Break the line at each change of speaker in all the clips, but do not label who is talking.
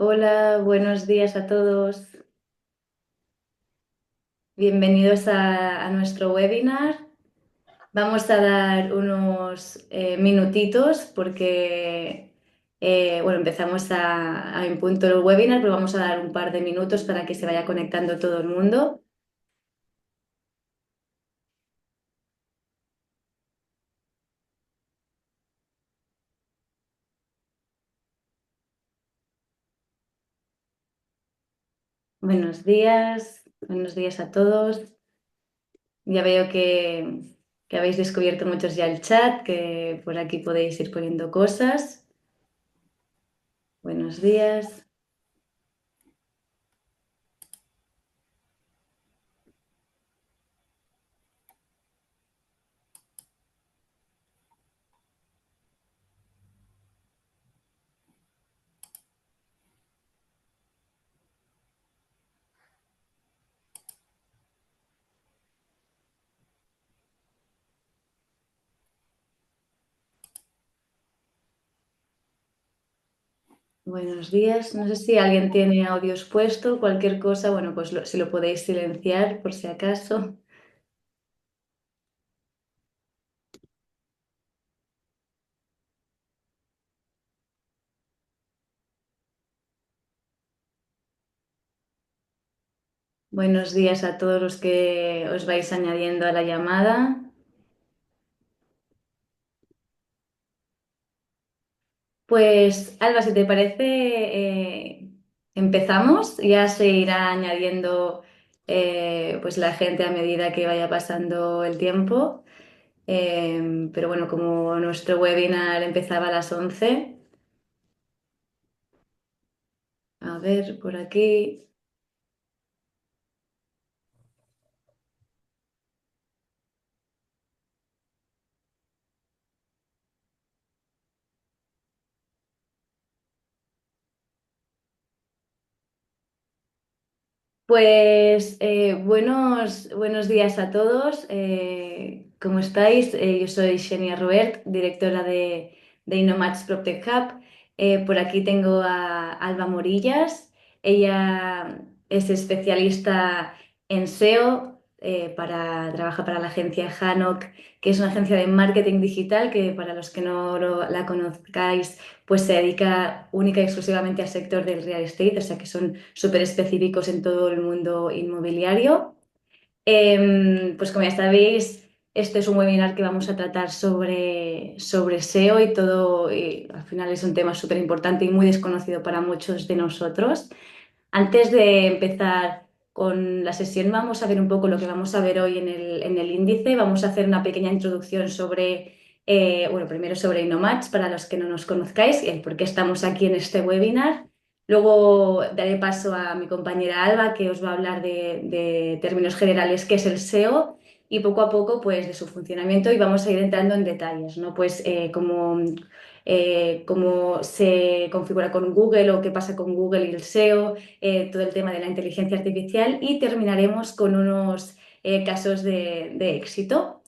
Hola, buenos días a todos. Bienvenidos a nuestro webinar. Vamos a dar unos minutitos porque, bueno, empezamos en punto el webinar, pero vamos a dar un par de minutos para que se vaya conectando todo el mundo. Buenos días a todos. Ya veo que habéis descubierto muchos ya el chat, que por aquí podéis ir poniendo cosas. Buenos días. Buenos días. No sé si alguien tiene audios puesto, cualquier cosa, bueno, pues si lo podéis silenciar por si acaso. Buenos días a todos los que os vais añadiendo a la llamada. Pues, Alba, si te parece, empezamos. Ya se irá añadiendo pues la gente a medida que vaya pasando el tiempo. Pero bueno, como nuestro webinar empezaba a las 11, a ver, por aquí. Pues buenos días a todos. ¿Cómo estáis? Yo soy Xenia Robert, directora de Innomatch PropTech Hub. Por aquí tengo a Alba Morillas. Ella es especialista en SEO, trabaja para la agencia Hanok, que es una agencia de marketing digital que para los que no la conozcáis, pues se dedica única y exclusivamente al sector del real estate, o sea que son súper específicos en todo el mundo inmobiliario. Pues como ya sabéis, este es un webinar que vamos a tratar sobre SEO y todo, y al final es un tema súper importante y muy desconocido para muchos de nosotros. Antes de empezar con la sesión, vamos a ver un poco lo que vamos a ver hoy en el índice. Vamos a hacer una pequeña introducción sobre, bueno, primero sobre Innomatch, para los que no nos conozcáis, el por qué estamos aquí en este webinar. Luego daré paso a mi compañera Alba, que os va a hablar de términos generales, qué es el SEO, y poco a poco, pues, de su funcionamiento, y vamos a ir entrando en detalles, ¿no? Pues, cómo se configura con Google o qué pasa con Google y el SEO, todo el tema de la inteligencia artificial y terminaremos con unos casos de éxito.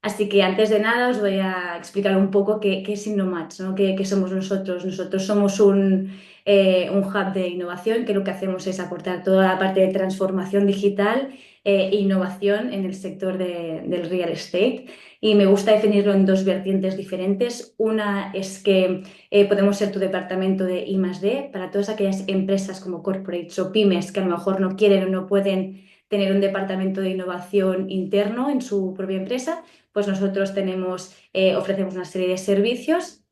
Así que antes de nada os voy a explicar un poco qué es Innomatch, ¿no? ¿Qué somos nosotros? Nosotros somos un hub de innovación que lo que hacemos es aportar toda la parte de transformación digital e innovación en el sector del real estate. Y me gusta definirlo en dos vertientes diferentes. Una es que podemos ser tu departamento de I+D para todas aquellas empresas como corporates o pymes que a lo mejor no quieren o no pueden tener un departamento de innovación interno en su propia empresa, pues nosotros ofrecemos una serie de servicios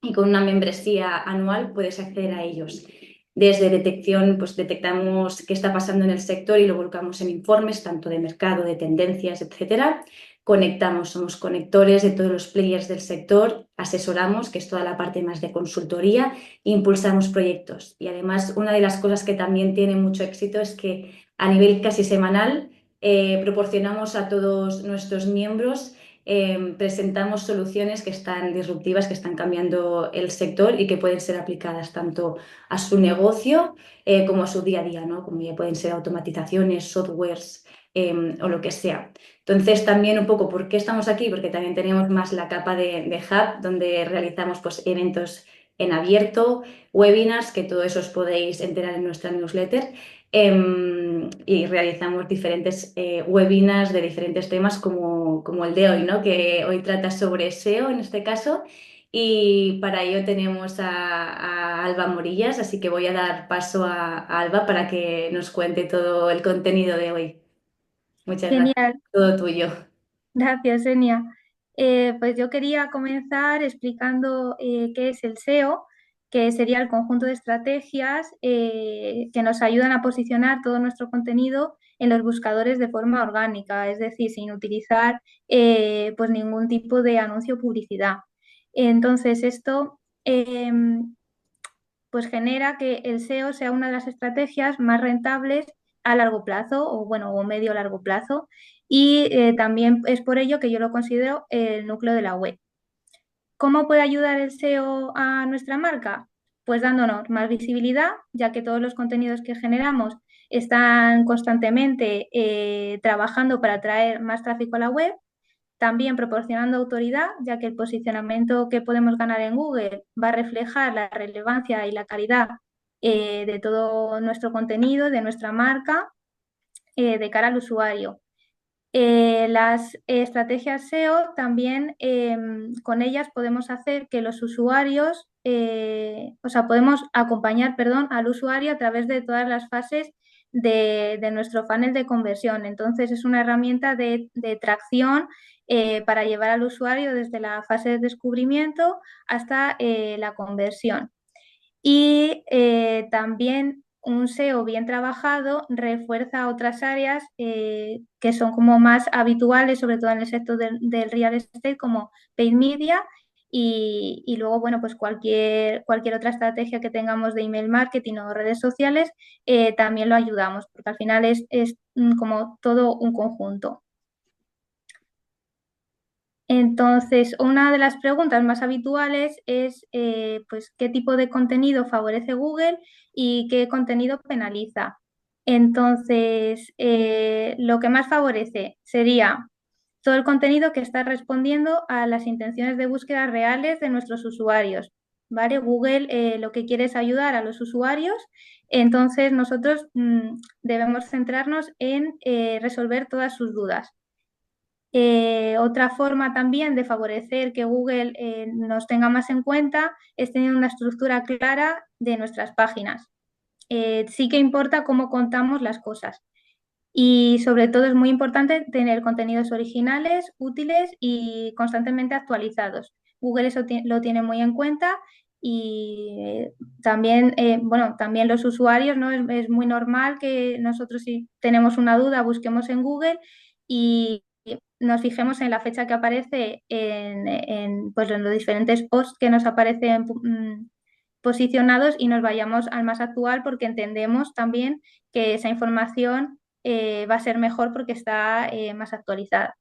y con una membresía anual puedes acceder a ellos. Desde detección, pues detectamos qué está pasando en el sector y lo volcamos en informes, tanto de mercado, de tendencias, etcétera. Conectamos, somos conectores de todos los players del sector, asesoramos, que es toda la parte más de consultoría, e impulsamos proyectos. Y además, una de las cosas que también tiene mucho éxito es que a nivel casi semanal proporcionamos a todos nuestros miembros, presentamos soluciones que están disruptivas, que están cambiando el sector y que pueden ser aplicadas tanto a su negocio como a su día a día, ¿no? Como ya pueden ser automatizaciones, softwares o lo que sea. Entonces, también un poco, ¿por qué estamos aquí? Porque también tenemos más la capa de hub, donde realizamos pues, eventos en abierto, webinars, que todo eso os podéis enterar en nuestra newsletter. Y realizamos diferentes webinars de diferentes temas como el de hoy, ¿no? Que hoy trata sobre SEO en este caso. Y para ello tenemos a Alba Morillas, así que voy a dar paso a Alba para que nos cuente todo el contenido de hoy. Muchas gracias.
Genial,
Todo tuyo.
gracias, Enia. Pues yo quería comenzar explicando qué es el SEO, que sería el conjunto de estrategias que nos ayudan a posicionar todo nuestro contenido en los buscadores de forma orgánica, es decir, sin utilizar pues ningún tipo de anuncio o publicidad. Entonces, esto pues genera que el SEO sea una de las estrategias más rentables a largo plazo o bueno, o medio largo plazo. Y también es por ello que yo lo considero el núcleo de la web. ¿Cómo puede ayudar el SEO a nuestra marca? Pues dándonos más visibilidad, ya que todos los contenidos que generamos están constantemente trabajando para atraer más tráfico a la web, también proporcionando autoridad, ya que el posicionamiento que podemos ganar en Google va a reflejar la relevancia y la calidad de todo nuestro contenido, de nuestra marca, de cara al usuario. Las estrategias SEO también con ellas podemos hacer que los usuarios, o sea, podemos acompañar, perdón, al usuario a través de todas las fases de nuestro funnel de conversión. Entonces es una herramienta de tracción para llevar al usuario desde la fase de descubrimiento hasta la conversión. Y también un SEO bien trabajado refuerza otras áreas que son como más habituales, sobre todo en el sector del real estate, como paid media y luego, bueno, pues cualquier otra estrategia que tengamos de email marketing o redes sociales, también lo ayudamos, porque al final es como todo un conjunto. Entonces, una de las preguntas más habituales es pues, ¿qué tipo de contenido favorece Google y qué contenido penaliza? Entonces, lo que más favorece sería todo el contenido que está respondiendo a las intenciones de búsqueda reales de nuestros usuarios. ¿Vale? Google lo que quiere es ayudar a los usuarios, entonces nosotros debemos centrarnos en resolver todas sus dudas. Otra forma también de favorecer que Google nos tenga más en cuenta es tener una estructura clara de nuestras páginas. Sí que importa cómo contamos las cosas y sobre todo es muy importante tener contenidos originales, útiles y constantemente actualizados. Google eso lo tiene muy en cuenta y también, bueno, también los usuarios, ¿no? Es muy normal que nosotros si tenemos una duda busquemos en Google y nos fijemos en la fecha que aparece pues en los diferentes posts que nos aparecen posicionados y nos vayamos al más actual porque entendemos también que esa información va a ser mejor porque está más actualizada.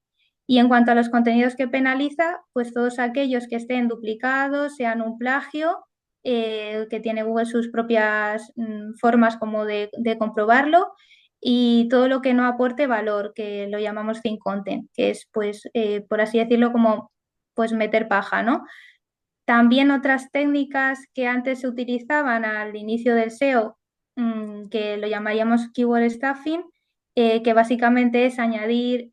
Y en cuanto a los contenidos que penaliza, pues todos aquellos que estén duplicados, sean un plagio, que tiene Google sus propias formas como de comprobarlo, y todo lo que no aporte valor, que lo llamamos thin content, que es, pues, por así decirlo, como pues meter paja, ¿no? También otras técnicas que antes se utilizaban al inicio del SEO, que lo llamaríamos keyword stuffing, que básicamente es añadir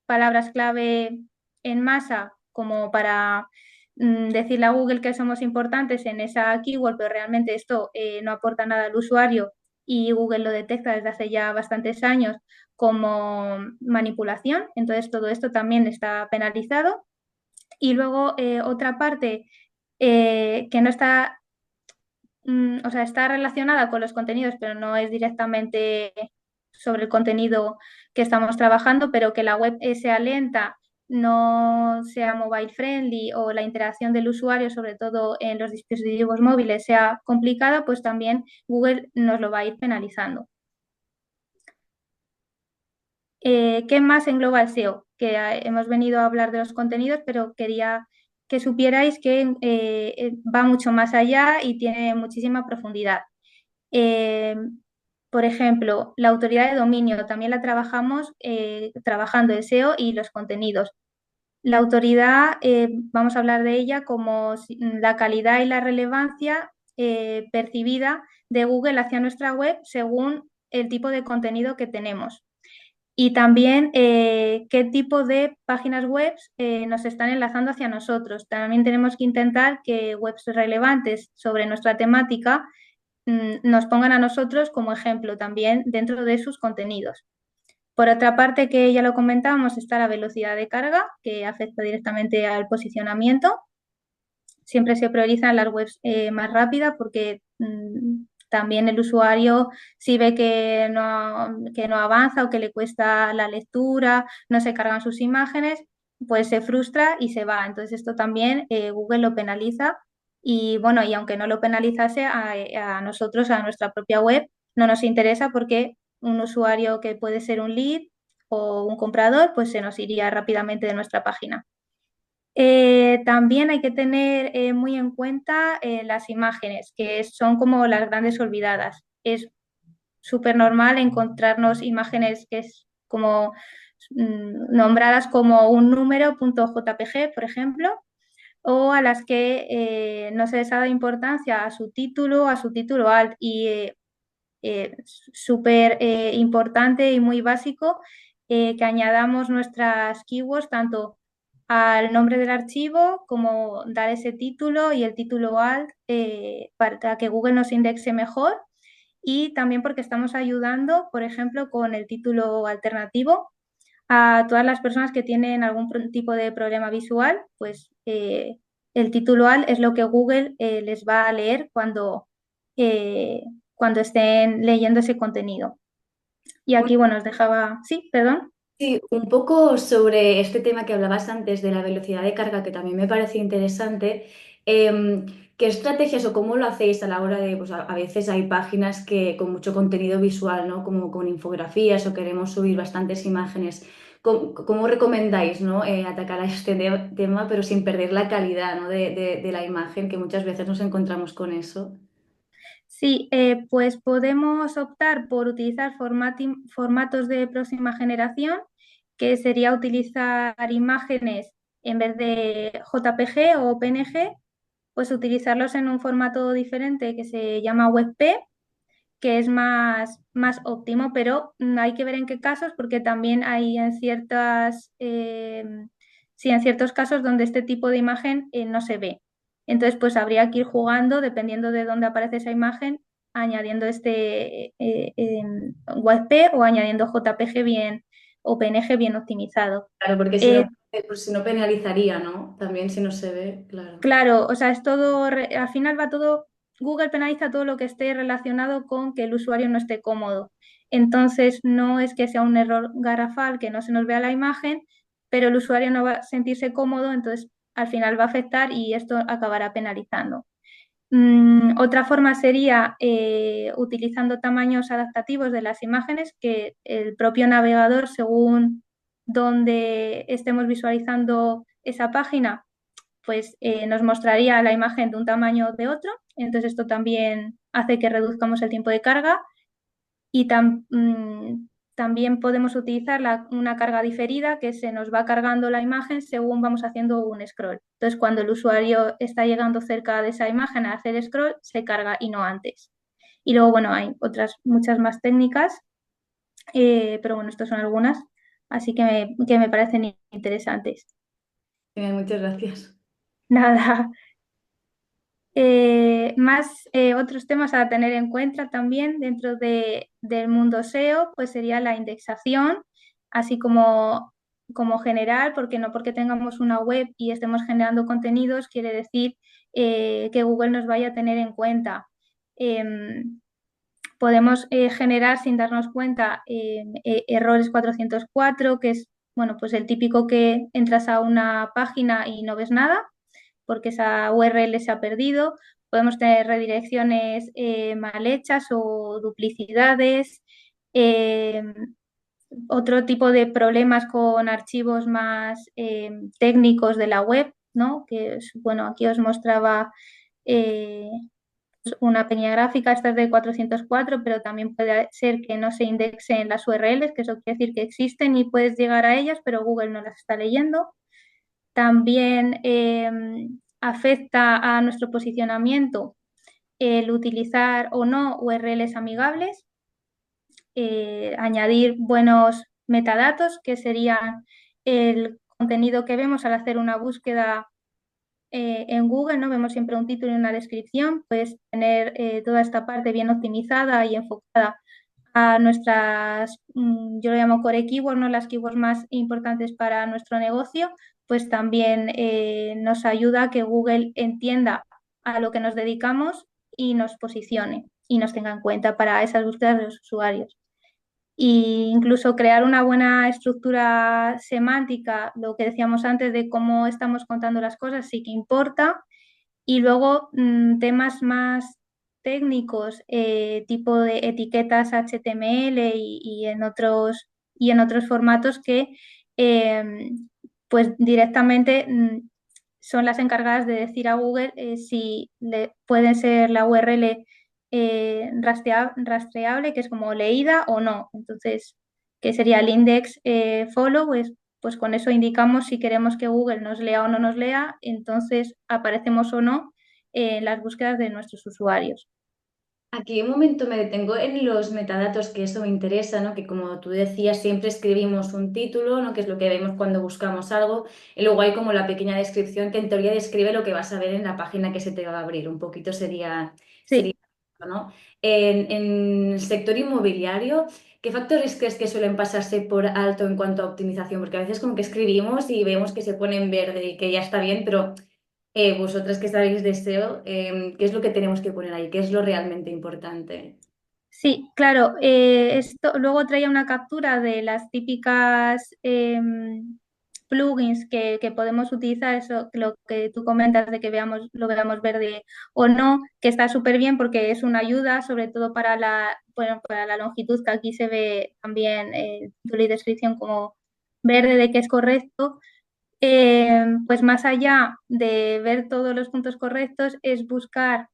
palabras clave en masa como para decirle a Google que somos importantes en esa keyword, pero realmente esto no aporta nada al usuario y Google lo detecta desde hace ya bastantes años como manipulación. Entonces todo esto también está penalizado. Y luego otra parte que no está, o sea, está relacionada con los contenidos, pero no es directamente sobre el contenido que estamos trabajando, pero que la web sea lenta, no sea mobile friendly o la interacción del usuario, sobre todo en los dispositivos móviles, sea complicada, pues también Google nos lo va a ir penalizando. ¿Qué más engloba el SEO? Que hemos venido a hablar de los contenidos, pero quería que supierais que va mucho más allá y tiene muchísima profundidad. Eh, por ejemplo, la autoridad de dominio también la trabajamos trabajando el SEO y los contenidos. La autoridad, vamos a hablar de ella como la calidad y la relevancia percibida de Google hacia nuestra web según el tipo de contenido que tenemos. Y también qué tipo de páginas web nos están enlazando hacia nosotros. También tenemos que intentar que webs relevantes sobre nuestra temática nos pongan a nosotros como ejemplo también dentro de sus contenidos. Por otra parte, que ya lo comentábamos, está la velocidad de carga, que afecta directamente al posicionamiento. Siempre se priorizan las webs más rápidas porque también el usuario, si ve que no avanza o que le cuesta la lectura, no se cargan sus imágenes, pues se frustra y se va. Entonces esto también Google lo penaliza y bueno, y aunque no lo penalizase a nosotros, a nuestra propia web, no nos interesa porque un usuario que puede ser un lead o un comprador, pues se nos iría rápidamente de nuestra página. También hay que tener muy en cuenta las imágenes, que son como las grandes olvidadas. Es súper normal encontrarnos imágenes que es como nombradas como un número .jpg, por ejemplo, o a las que no se les ha dado importancia a su título alt y súper importante y muy básico que añadamos nuestras keywords tanto al nombre del archivo como dar ese título y el título alt para que Google nos indexe mejor y también porque estamos ayudando, por ejemplo, con el título alternativo a todas las personas que tienen algún tipo de problema visual, pues el título alt es lo que Google les va a leer eh, cuando estén leyendo ese contenido. Y aquí, bueno, os dejaba, sí, perdón.
Sí, un poco sobre este tema que hablabas antes de la velocidad de carga, que también me parece interesante. Em, ¿Qué estrategias o cómo lo hacéis a la hora de, pues a veces hay páginas que con mucho contenido visual, ¿no? Como con infografías o queremos subir bastantes imágenes. ¿Cómo recomendáis, ¿no? Atacar a este tema, pero sin perder la calidad, ¿no? de la imagen, que muchas veces nos encontramos con eso?
Sí, pues podemos optar por utilizar formatos de próxima generación, que sería utilizar imágenes en vez de JPG o PNG, pues utilizarlos en un formato diferente que se llama WebP, que es más óptimo, pero hay que ver en qué casos, porque también hay en sí, en ciertos casos donde este tipo de imagen no se ve. Entonces, pues habría que ir jugando, dependiendo de dónde aparece esa imagen, añadiendo este WebP o añadiendo JPG bien o PNG bien optimizado.
Claro, porque si
Eh,
no, pues si no penalizaría, ¿no? También si no se ve, claro.
Claro, o sea, es todo, al final va todo, Google penaliza todo lo que esté relacionado con que el usuario no esté cómodo. Entonces, no es que sea un error garrafal que no se nos vea la imagen, pero el usuario no va a sentirse cómodo, entonces al final va a afectar y esto acabará penalizando. Otra forma sería utilizando tamaños adaptativos de las imágenes que el propio navegador, según donde estemos visualizando esa página, pues nos mostraría la imagen de un tamaño o de otro. Entonces esto también hace que reduzcamos el tiempo de carga y también podemos utilizar una carga diferida que se nos va cargando la imagen según vamos haciendo un scroll. Entonces cuando el usuario está llegando cerca de esa imagen a hacer scroll, se carga y no antes. Y luego, bueno, hay otras muchas más técnicas, pero bueno, estas son algunas, así que me parecen interesantes.
Genial, muchas gracias.
Nada, más otros temas a tener en cuenta también dentro del mundo SEO, pues sería la indexación, así como general, porque no porque tengamos una web y estemos generando contenidos quiere decir que Google nos vaya a tener en cuenta. Podemos generar sin darnos cuenta errores 404, que es bueno, pues el típico que entras a una página y no ves nada porque esa URL se ha perdido. Podemos tener redirecciones mal hechas o duplicidades. Eh, Otro tipo de problemas con archivos más técnicos de la web, ¿no? Que es, bueno, aquí os mostraba eh, una pequeña gráfica, esta es de 404, pero también puede ser que no se indexen las URLs, que eso quiere decir que existen y puedes llegar a ellas, pero Google no las está leyendo. También afecta a nuestro posicionamiento el utilizar o no URLs amigables, añadir buenos metadatos, que serían el contenido que vemos al hacer una búsqueda en Google, ¿no? Vemos siempre un título y una descripción, pues tener toda esta parte bien optimizada y enfocada a nuestras, yo lo llamo core keywords, ¿no? Las keywords más importantes para nuestro negocio, pues también nos ayuda a que Google entienda a lo que nos dedicamos y nos posicione y nos tenga en cuenta para esas búsquedas de los usuarios. Y incluso crear una buena estructura semántica, lo que decíamos antes de cómo estamos contando las cosas, sí que importa. Y luego temas más técnicos, tipo de etiquetas HTML y en otros formatos que eh, pues directamente son las encargadas de decir a Google si le, puede ser la URL rastreable, que es como leída o no. Entonces, que sería el index follow, pues con eso indicamos si queremos que Google nos lea o no nos lea, entonces aparecemos o no en las búsquedas de nuestros usuarios.
Aquí un momento me detengo en los metadatos, que eso me interesa, ¿no? Que como tú decías, siempre escribimos un título, ¿no? Que es lo que vemos cuando buscamos algo, y luego hay como la pequeña descripción que en teoría describe lo que vas a ver en la página que se te va a abrir. Un poquito sería,
Sí,
¿no? En el sector inmobiliario, ¿qué factores crees que suelen pasarse por alto en cuanto a optimización? Porque a veces como que escribimos y vemos que se pone en verde y que ya está bien, pero vosotras que sabéis de SEO, ¿qué es lo que tenemos que poner ahí? ¿Qué es lo realmente importante?
sí, claro. Esto luego traía una captura de las típicas plugins que podemos utilizar, eso, lo que tú comentas de que veamos, lo veamos verde o no, que está súper bien porque es una ayuda, sobre todo para bueno, para la longitud, que aquí se ve también título y descripción como verde de que es correcto. Pues más allá de ver todos los puntos correctos, es buscar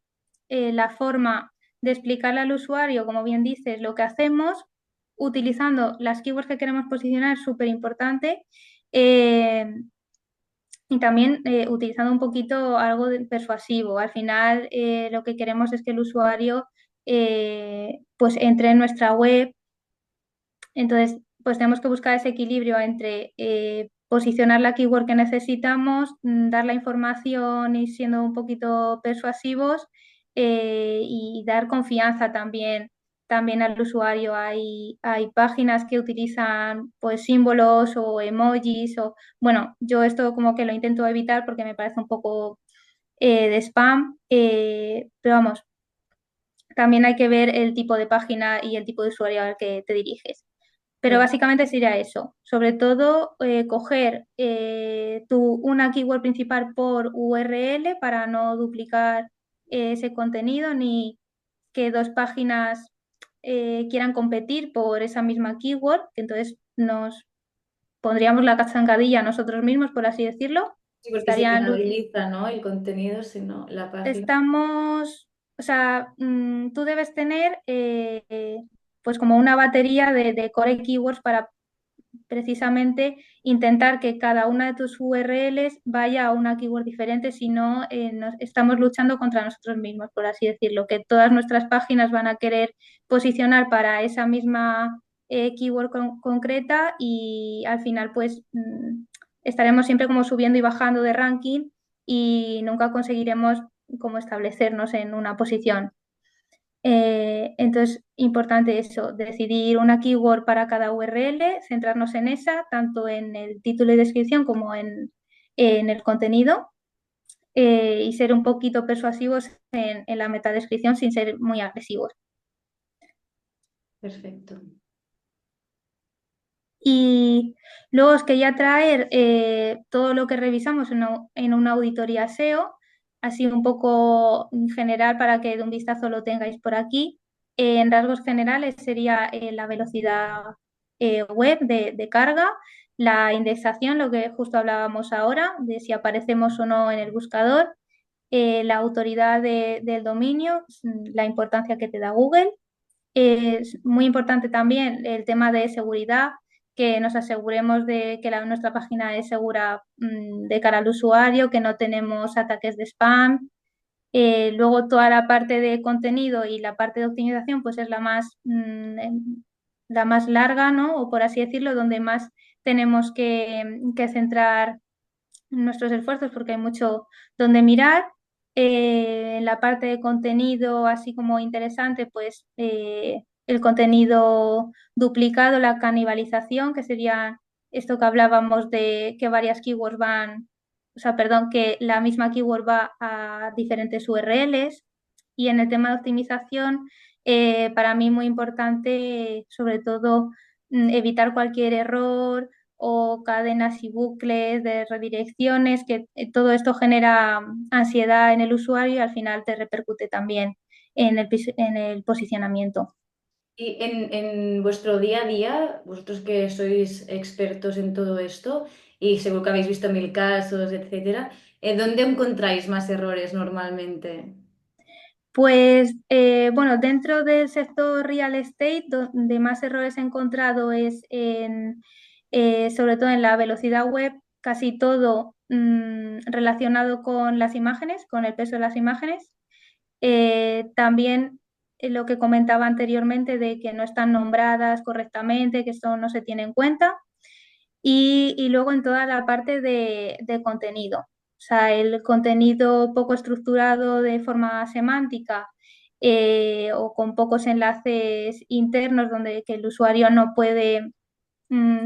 la forma de explicarle al usuario, como bien dices, lo que hacemos, utilizando las keywords que queremos posicionar, súper importante, eh, y también utilizando un poquito algo persuasivo. Al final, lo que queremos es que el usuario pues entre en nuestra web. Entonces, pues tenemos que buscar ese equilibrio entre posicionar la keyword que necesitamos, dar la información y siendo un poquito persuasivos, y dar confianza también al usuario. Hay páginas que utilizan pues símbolos o emojis o bueno, yo esto como que lo intento evitar porque me parece un poco de spam, pero vamos, también hay que ver el tipo de página y el tipo de usuario al que te diriges. Pero
Claro.
básicamente sería eso. Sobre todo, coger una keyword principal por URL para no duplicar ese contenido ni que dos páginas quieran competir por esa misma keyword, que entonces nos pondríamos la zancadilla nosotros mismos, por así decirlo.
Sí, porque se
Estarían
inhabilita, ¿no? El contenido, si no, la página.
Estamos, o sea, tú debes tener pues como una batería de core keywords para precisamente intentar que cada una de tus URLs vaya a una keyword diferente, si no estamos luchando contra nosotros mismos, por así decirlo, que todas nuestras páginas van a querer posicionar para esa misma keyword concreta y al final pues estaremos siempre como subiendo y bajando de ranking y nunca conseguiremos como establecernos en una posición. Entonces, importante eso, decidir una keyword para cada URL, centrarnos en esa, tanto en el título y descripción como en el contenido, y ser un poquito persuasivos en la metadescripción sin ser muy agresivos.
Perfecto.
Y luego os quería traer todo lo que revisamos en una auditoría SEO, así un poco general para que de un vistazo lo tengáis por aquí. En rasgos generales sería la velocidad web de carga, la indexación, lo que justo hablábamos ahora, de si aparecemos o no en el buscador, la autoridad del dominio, la importancia que te da Google. Es muy importante también el tema de seguridad, que nos aseguremos de que nuestra página es segura de cara al usuario, que no tenemos ataques de spam. Luego toda la parte de contenido y la parte de optimización pues es la más larga, ¿no? O por así decirlo, donde más tenemos que centrar nuestros esfuerzos porque hay mucho donde mirar. En la parte de contenido, así como interesante, pues el contenido duplicado, la canibalización, que sería esto que hablábamos de que varias keywords van, o sea, perdón, que la misma keyword va a diferentes URLs. Y en el tema de optimización, para mí muy importante, sobre todo, evitar cualquier error o cadenas y bucles de redirecciones, que todo esto genera ansiedad en el usuario y al final te repercute también en el posicionamiento.
Y en vuestro día a día, vosotros que sois expertos en todo esto y seguro que habéis visto mil casos, etcétera, ¿dónde encontráis más errores normalmente?
Pues bueno, dentro del sector real estate, donde más errores he encontrado es sobre todo en la velocidad web, casi todo relacionado con las imágenes, con el peso de las imágenes. También lo que comentaba anteriormente de que no están nombradas correctamente, que esto no se tiene en cuenta. Y luego en toda la parte de contenido. O sea, el contenido poco estructurado de forma semántica o con pocos enlaces internos donde que el usuario no puede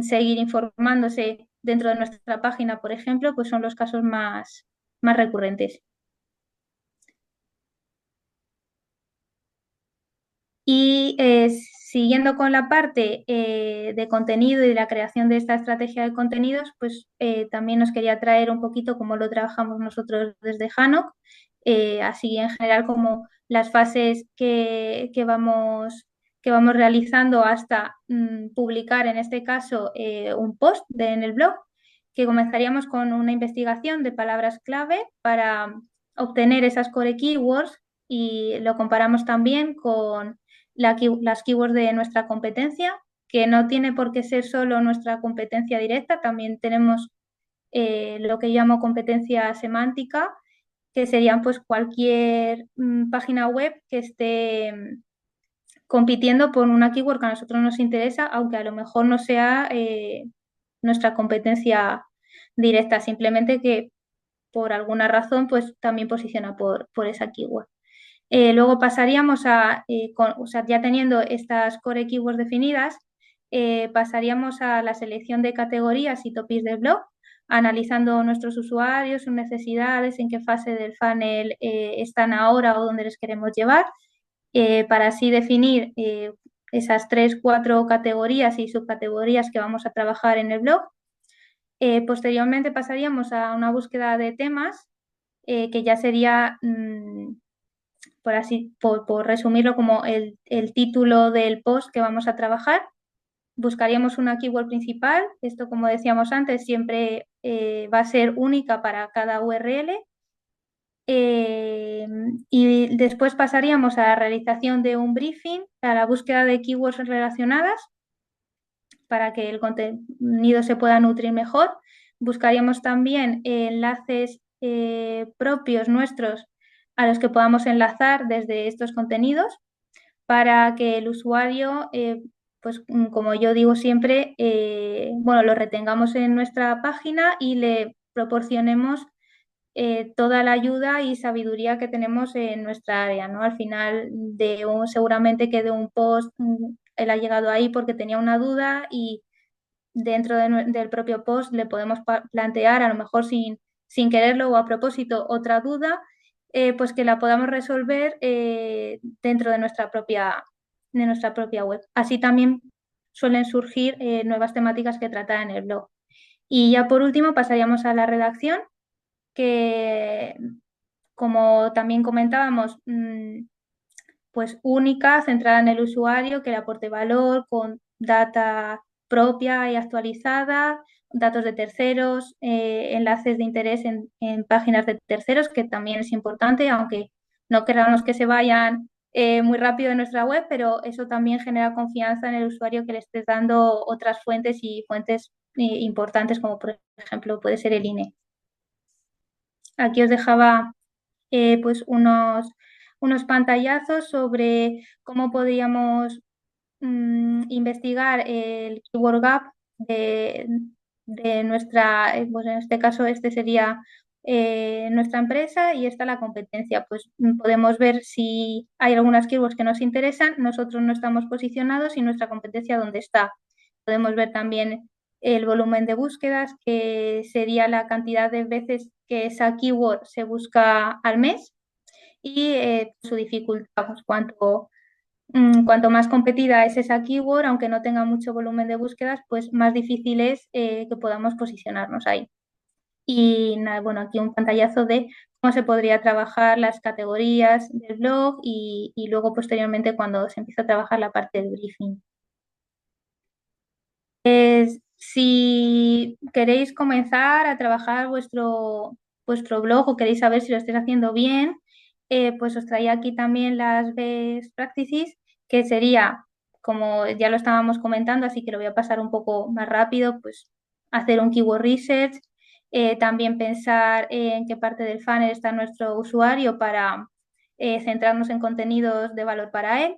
seguir informándose dentro de nuestra página, por ejemplo, pues son los casos más recurrentes. Y siguiendo con la parte de contenido y de la creación de esta estrategia de contenidos, pues también nos quería traer un poquito cómo lo trabajamos nosotros desde Hanok, así en general como las fases que vamos realizando hasta publicar, en este caso, un post en el blog, que comenzaríamos con una investigación de palabras clave para obtener esas core keywords y lo comparamos también con las keywords de nuestra competencia, que no tiene por qué ser solo nuestra competencia directa, también tenemos lo que llamo competencia semántica, que serían pues cualquier página web que esté compitiendo por una keyword que a nosotros nos interesa, aunque a lo mejor no sea nuestra competencia directa, simplemente que por alguna razón pues también posiciona por esa keyword. Luego pasaríamos o sea, ya teniendo estas core keywords definidas, pasaríamos a la selección de categorías y topics del blog, analizando nuestros usuarios, sus necesidades, en qué fase del funnel están ahora o dónde les queremos llevar, para así definir esas 3, 4 categorías y subcategorías que vamos a trabajar en el blog. Posteriormente pasaríamos a una búsqueda de temas, que ya sería por resumirlo como el título del post que vamos a trabajar. Buscaríamos una keyword principal. Esto, como decíamos antes, siempre va a ser única para cada URL. Y después pasaríamos a la realización de un briefing, a la búsqueda de keywords relacionadas para que el contenido se pueda nutrir mejor. Buscaríamos también enlaces propios nuestros a los que podamos enlazar desde estos contenidos para que el usuario, pues como yo digo siempre, bueno, lo retengamos en nuestra página y le proporcionemos toda la ayuda y sabiduría que tenemos en nuestra área, ¿no? Al final seguramente que de un post él ha llegado ahí porque tenía una duda y dentro del propio post le podemos plantear, a lo mejor sin quererlo o a propósito, otra duda, pues que la podamos resolver dentro de nuestra propia web. Así también suelen surgir nuevas temáticas que tratar en el blog. Y ya por último pasaríamos a la redacción, que como también comentábamos, pues única, centrada en el usuario, que le aporte valor con data propia y actualizada, datos de terceros, enlaces de interés en páginas de terceros, que también es importante, aunque no queramos que se vayan muy rápido en nuestra web, pero eso también genera confianza en el usuario que le estés dando otras fuentes y fuentes importantes, como por ejemplo puede ser el INE. Aquí os dejaba pues unos pantallazos sobre cómo podríamos investigar el keyword gap de, de nuestra, pues en este caso este sería nuestra empresa y esta la competencia. Pues podemos ver si hay algunas keywords que nos interesan, nosotros no estamos posicionados y nuestra competencia dónde está. Podemos ver también el volumen de búsquedas, que sería la cantidad de veces que esa keyword se busca al mes y su dificultad, pues cuanto más competida es esa keyword, aunque no tenga mucho volumen de búsquedas, pues más difícil es que podamos posicionarnos ahí. Y nada, bueno, aquí un pantallazo de cómo se podría trabajar las categorías del blog y luego posteriormente cuando se empieza a trabajar la parte del briefing. Si queréis comenzar a trabajar vuestro blog o queréis saber si lo estáis haciendo bien, pues os traía aquí también las best practices, que sería, como ya lo estábamos comentando, así que lo voy a pasar un poco más rápido, pues hacer un keyword research, también pensar en qué parte del funnel está nuestro usuario para centrarnos en contenidos de valor para él,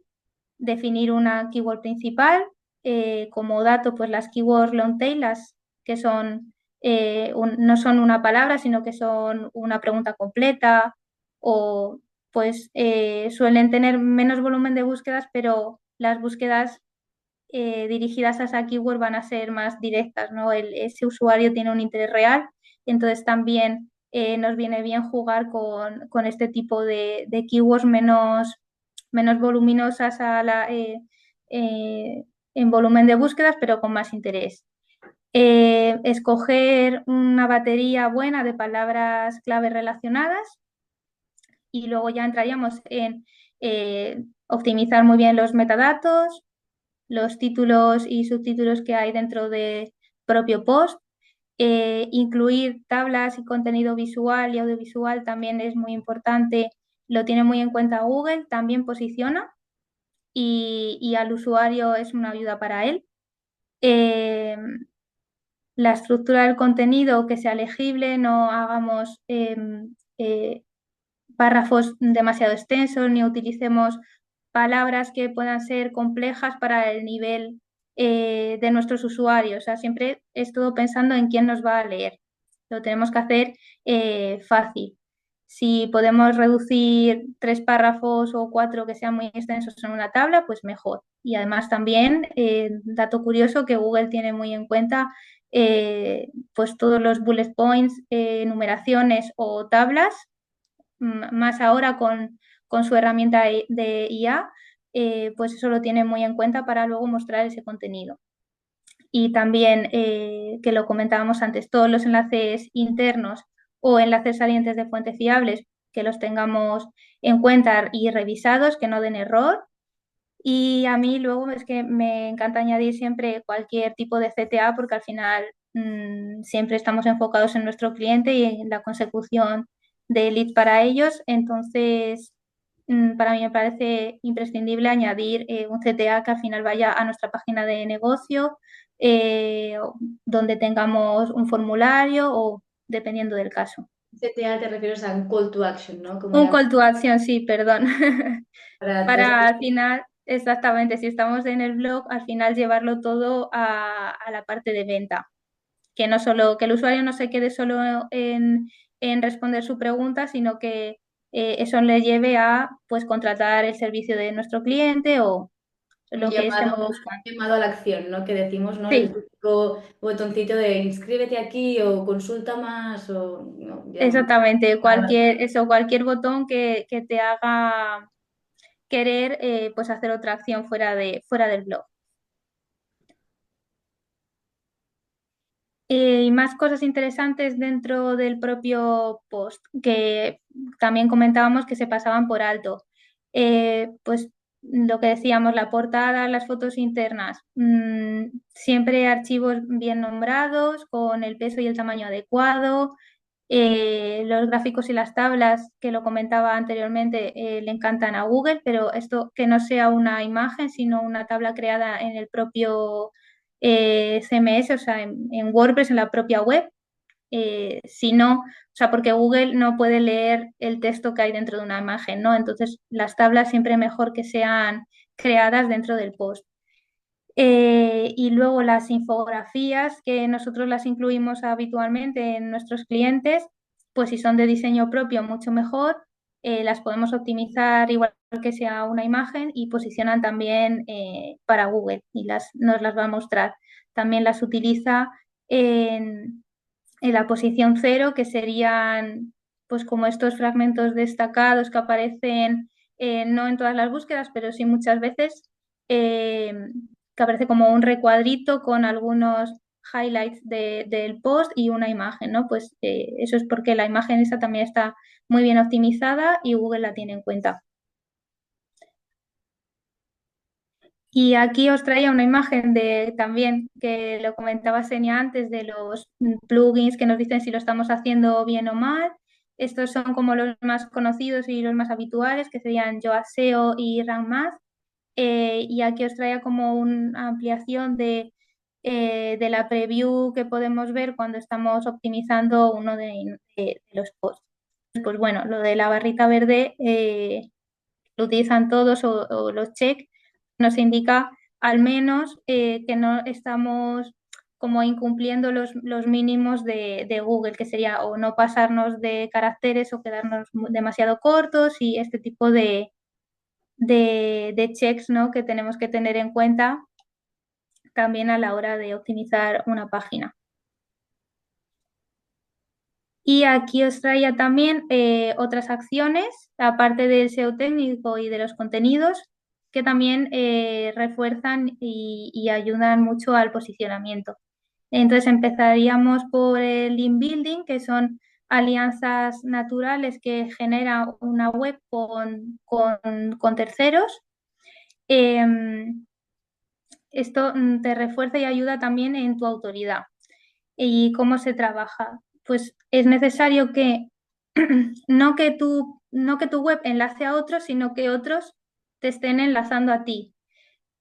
definir una keyword principal, como dato, pues las keywords long tail, las que son, no son una palabra, sino que son una pregunta completa o pues suelen tener menos volumen de búsquedas, pero las búsquedas dirigidas a esa keyword van a ser más directas, ¿no? Ese usuario tiene un interés real, entonces también nos viene bien jugar con este tipo de keywords menos voluminosas en volumen de búsquedas, pero con más interés. Escoger una batería buena de palabras clave relacionadas y luego ya entraríamos en optimizar muy bien los metadatos, los títulos y subtítulos que hay dentro del propio post. Incluir tablas y contenido visual y audiovisual también es muy importante, lo tiene muy en cuenta Google, también posiciona y al usuario es una ayuda para él. Eh, la estructura del contenido que sea legible, no hagamos eh, párrafos demasiado extensos ni utilicemos palabras que puedan ser complejas para el nivel de nuestros usuarios. O sea, siempre es todo pensando en quién nos va a leer. Lo tenemos que hacer fácil. Si podemos reducir 3 párrafos o 4 que sean muy extensos en una tabla, pues mejor. Y además también, dato curioso que Google tiene muy en cuenta, pues todos los bullet points, numeraciones o tablas, más ahora con su herramienta de IA, pues eso lo tiene muy en cuenta para luego mostrar ese contenido. Y también, que lo comentábamos antes, todos los enlaces internos o enlaces salientes de fuentes fiables, que los tengamos en cuenta y revisados, que no den error. Y a mí luego es que me encanta añadir siempre cualquier tipo de CTA porque al final siempre estamos enfocados en nuestro cliente y en la consecución de lead para ellos. Entonces, para mí me parece imprescindible añadir un CTA que al final vaya a nuestra página de negocio, eh, donde tengamos un formulario o dependiendo del caso.
CTA te refieres a un call to action, ¿no? Como
Un call to action, sí, perdón.
para
Para al final, exactamente, si estamos en el blog, al final llevarlo todo a la parte de venta. Que no solo, que el usuario no se quede solo en responder su pregunta, sino que eso le lleve a pues contratar el servicio de nuestro cliente o
un
lo que estemos buscando.
llamado a la acción, ¿no? Que decimos, ¿no? El
Sí,
típico botoncito de inscríbete aquí o consulta más o no,
exactamente. Cualquier botón que te haga querer pues hacer otra acción fuera del blog. Y más cosas interesantes dentro del propio post que también comentábamos que se pasaban por alto. Pues lo que decíamos, la portada, las fotos internas, siempre archivos bien nombrados, con el peso y el tamaño adecuado, Los gráficos y las tablas, que lo comentaba anteriormente, le encantan a Google, pero esto que no sea una imagen, sino una tabla creada en el propio CMS, o sea, en WordPress, en la propia web. Si no, o sea, porque Google no puede leer el texto que hay dentro de una imagen, ¿no? Entonces, las tablas siempre mejor que sean creadas dentro del post. Y luego las infografías, que nosotros las incluimos habitualmente en nuestros clientes, pues si son de diseño propio, mucho mejor. Las podemos optimizar igual que sea una imagen y posicionan también para Google y nos las va a mostrar. También las utiliza en, en la posición cero, que serían pues como estos fragmentos destacados que aparecen no en todas las búsquedas, pero sí muchas veces, eh, que aparece como un recuadrito con algunos highlights del post y una imagen, ¿no? Pues eso es porque la imagen esa también está muy bien optimizada y Google la tiene en cuenta. Y aquí os traía una imagen de también, que lo comentaba Senia antes, de los plugins que nos dicen si lo estamos haciendo bien o mal. Estos son como los más conocidos y los más habituales, que serían Yoast SEO y Rank Math. Y aquí os traía como una ampliación de la preview que podemos ver cuando estamos optimizando uno de los posts. Pues bueno, lo de la barrita verde lo utilizan todos o los check, nos indica al menos que no estamos como incumpliendo los mínimos de Google, que sería o no pasarnos de caracteres o quedarnos demasiado cortos y este tipo de checks, ¿no?, que tenemos que tener en cuenta también a la hora de optimizar una página. Y aquí os traía también otras acciones, aparte del SEO técnico y de los contenidos, que también refuerzan y ayudan mucho al posicionamiento. Entonces empezaríamos por el link building, que son alianzas naturales que genera una web con terceros. Esto te refuerza y ayuda también en tu autoridad. ¿Y cómo se trabaja? Pues es necesario que no que tu web enlace a otros, sino que otros te estén enlazando a ti.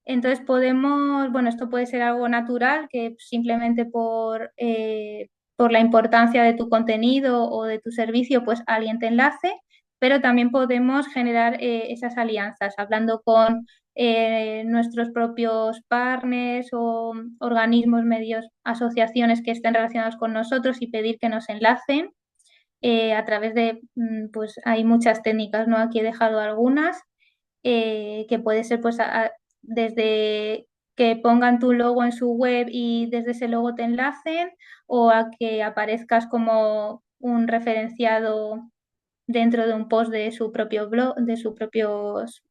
Entonces podemos, bueno, esto puede ser algo natural, que simplemente por la importancia de tu contenido o de tu servicio, pues alguien te enlace, pero también podemos generar esas alianzas, hablando con nuestros propios partners o organismos, medios, asociaciones que estén relacionados con nosotros y pedir que nos enlacen a través de, pues hay muchas técnicas, ¿no? Aquí he dejado algunas, que puede ser pues desde que pongan tu logo en su web y desde ese logo te enlacen, o a que aparezcas como un referenciado dentro de un post de su propio blog,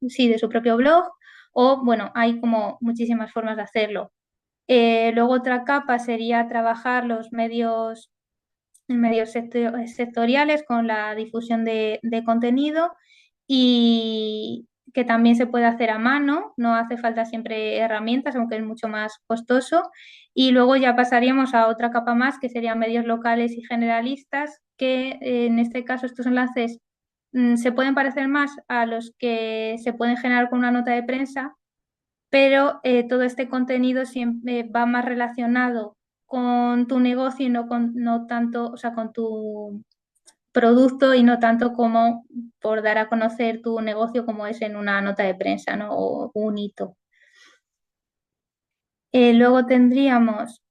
sí, de su propio blog, o bueno, hay como muchísimas formas de hacerlo. Luego otra capa sería trabajar los medios en medios sectoriales con la difusión de contenido y que también se puede hacer a mano, no hace falta siempre herramientas, aunque es mucho más costoso. Y luego ya pasaríamos a otra capa más, que serían medios locales y generalistas, que en este caso estos enlaces se pueden parecer más a los que se pueden generar con una nota de prensa, pero todo este contenido siempre va más relacionado con tu negocio y no tanto, o sea, con tu producto y no tanto como por dar a conocer tu negocio como es en una nota de prensa, ¿no? O un hito. Luego tendríamos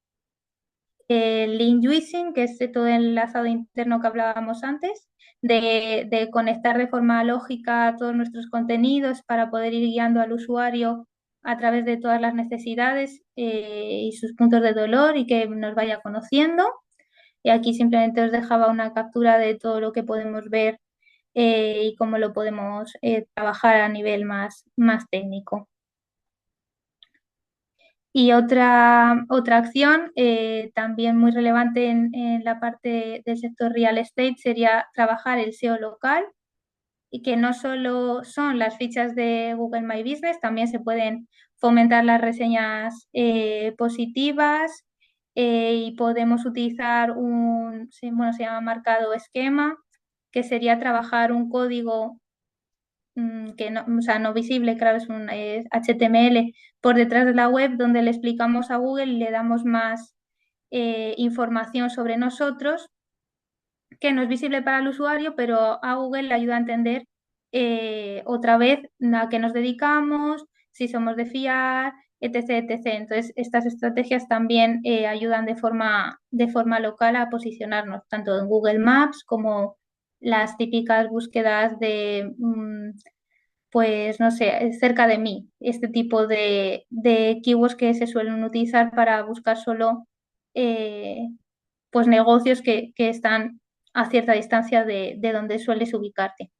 el link juicing, que es todo el enlazado interno que hablábamos antes, de conectar de forma lógica todos nuestros contenidos para poder ir guiando al usuario a través de todas las necesidades y sus puntos de dolor y que nos vaya conociendo. Y aquí simplemente os dejaba una captura de todo lo que podemos ver y cómo lo podemos trabajar a nivel más técnico. Y otra acción también muy relevante en la parte del sector real estate sería trabajar el SEO local, y que no solo son las fichas de Google My Business, también se pueden fomentar las reseñas positivas y podemos utilizar bueno, se llama marcado esquema, que sería trabajar un código que no, o sea, no visible, claro, es HTML por detrás de la web donde le explicamos a Google y le damos más información sobre nosotros que no es visible para el usuario, pero a Google le ayuda a entender otra vez a qué nos dedicamos, si somos de fiar, etc, etc. Entonces, estas estrategias también ayudan de forma local a posicionarnos, tanto en Google Maps como las típicas búsquedas de, pues, no sé, cerca de mí, este tipo de keywords que se suelen utilizar para buscar solo eh, pues negocios que están a cierta distancia de donde sueles ubicarte.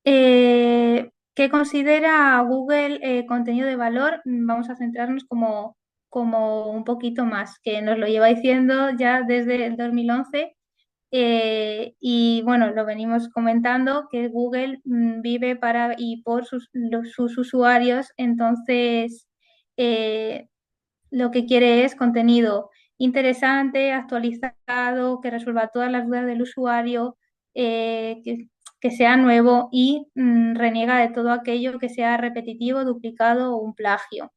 ¿Qué considera Google contenido de valor? Vamos a centrarnos como un poquito más, que nos lo lleva diciendo ya desde el 2011 y bueno, lo venimos comentando que Google vive para y por sus usuarios, entonces eh, lo que quiere es contenido interesante, actualizado, que resuelva todas las dudas del usuario, que sea nuevo y reniega de todo aquello que sea repetitivo, duplicado o un plagio.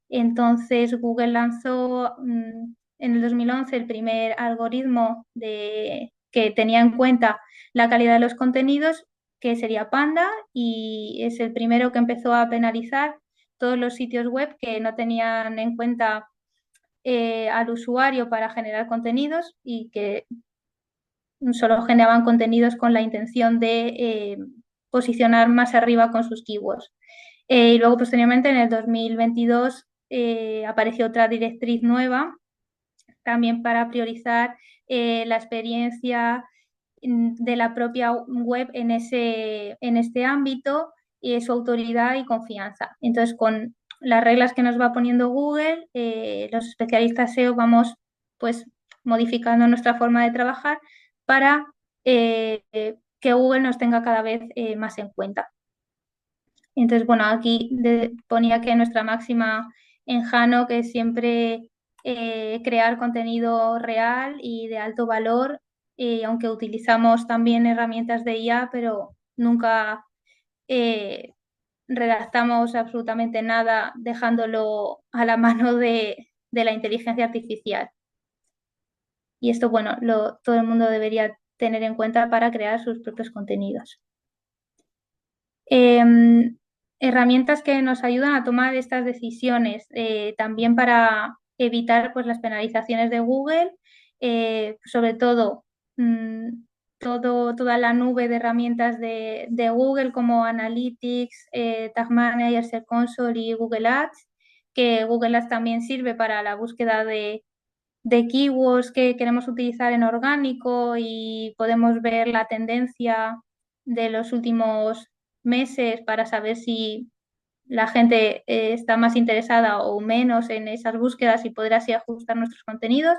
Entonces, Google lanzó en el 2011 el primer algoritmo que tenía en cuenta la calidad de los contenidos, que sería Panda, y es el primero que empezó a penalizar todos los sitios web que no tenían en cuenta al usuario para generar contenidos y que solo generaban contenidos con la intención de posicionar más arriba con sus keywords. Y luego, posteriormente, en el 2022, apareció otra directriz nueva, también para priorizar la experiencia de la propia web en este ámbito y su autoridad y confianza. Entonces, con las reglas que nos va poniendo Google, los especialistas SEO vamos pues modificando nuestra forma de trabajar para que Google nos tenga cada vez más en cuenta. Entonces, bueno, aquí ponía que nuestra máxima en Jano, que es siempre crear contenido real y de alto valor, aunque utilizamos también herramientas de IA, pero nunca eh, redactamos absolutamente nada dejándolo a la mano de la inteligencia artificial. Y esto, bueno, todo el mundo debería tener en cuenta para crear sus propios contenidos. Herramientas que nos ayudan a tomar estas decisiones, también para evitar pues, las penalizaciones de Google, sobre todo mm, toda la nube de herramientas de Google como Analytics, Tag Manager, Search Console y Google Ads, que Google Ads también sirve para la búsqueda de keywords que queremos utilizar en orgánico y podemos ver la tendencia de los últimos meses para saber si la gente está más interesada o menos en esas búsquedas y poder así ajustar nuestros contenidos.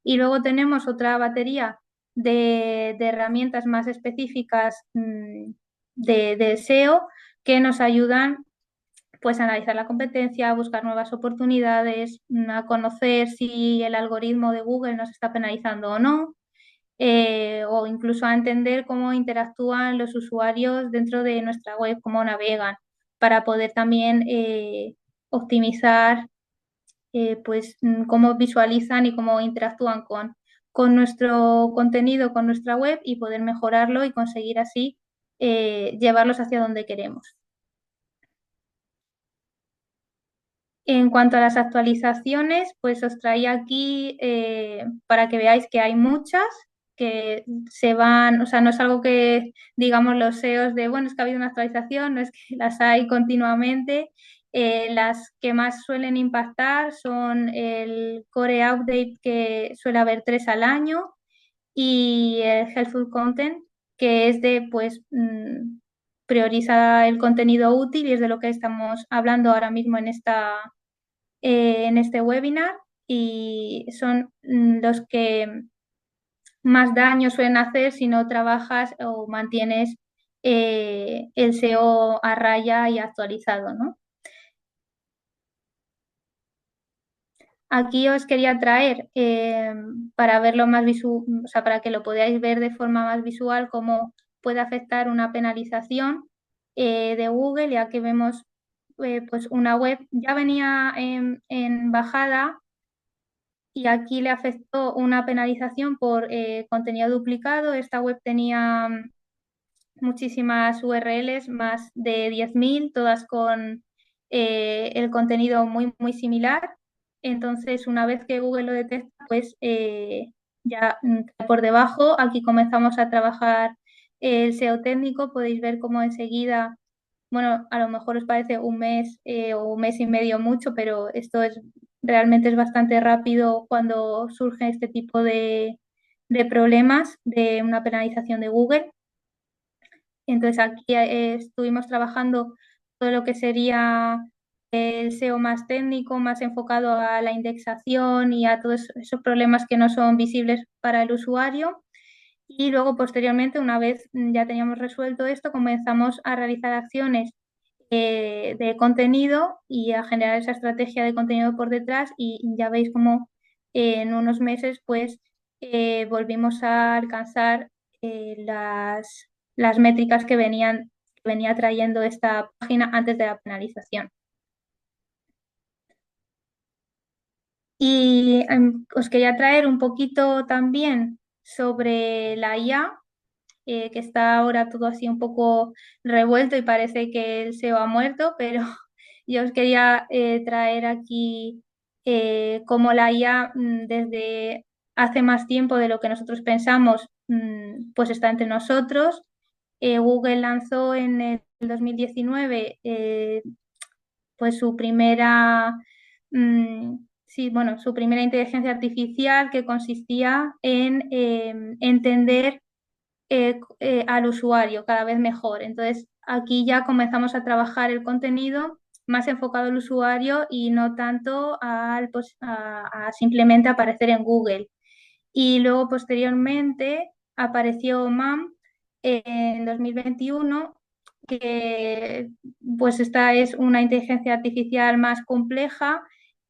Y luego tenemos otra batería de herramientas más específicas de SEO que nos ayudan pues a analizar la competencia, a buscar nuevas oportunidades, a conocer si el algoritmo de Google nos está penalizando o no, o incluso a entender cómo interactúan los usuarios dentro de nuestra web, cómo navegan, para poder también optimizar pues cómo visualizan y cómo interactúan con nuestro contenido, con nuestra web y poder mejorarlo y conseguir así llevarlos hacia donde queremos. En cuanto a las actualizaciones, pues os traía aquí para que veáis que hay muchas que se van, o sea, no es algo que digamos los SEOs de, bueno, es que ha habido una actualización, no es que las hay continuamente. Las que más suelen impactar son el Core Update, que suele haber 3 al año, y el Helpful Content, que es de, pues, prioriza el contenido útil y es de lo que estamos hablando ahora mismo en este webinar y son los que más daño suelen hacer si no trabajas o mantienes el SEO a raya y actualizado, ¿no? Aquí os quería traer para verlo más o sea, para que lo podáis ver de forma más visual cómo puede afectar una penalización de Google, ya que vemos pues una web ya venía en bajada y aquí le afectó una penalización por contenido duplicado. Esta web tenía muchísimas URLs, más de 10.000 todas con el contenido muy similar. Entonces, una vez que Google lo detecta, pues ya cae por debajo. Aquí comenzamos a trabajar el SEO técnico. Podéis ver cómo enseguida, bueno, a lo mejor os parece un mes o un mes y medio mucho, pero esto es realmente es bastante rápido cuando surge este tipo de problemas de una penalización de Google. Entonces aquí estuvimos trabajando todo lo que sería el SEO más técnico, más enfocado a la indexación y a todos esos problemas que no son visibles para el usuario. Y luego, posteriormente, una vez ya teníamos resuelto esto, comenzamos a realizar acciones de contenido y a generar esa estrategia de contenido por detrás. Y ya veis cómo en unos meses, pues, volvimos a alcanzar las métricas que venía trayendo esta página antes de la penalización. Y os quería traer un poquito también sobre la IA, que está ahora todo así un poco revuelto y parece que el SEO ha muerto, pero yo os quería traer aquí cómo la IA desde hace más tiempo de lo que nosotros pensamos, pues está entre nosotros. Google lanzó en el 2019 pues su primera, sí, bueno, su primera inteligencia artificial que consistía en entender al usuario cada vez mejor. Entonces, aquí ya comenzamos a trabajar el contenido más enfocado al usuario y no tanto pues, a simplemente aparecer en Google. Y luego, posteriormente, apareció MAM en 2021, que pues esta es una inteligencia artificial más compleja,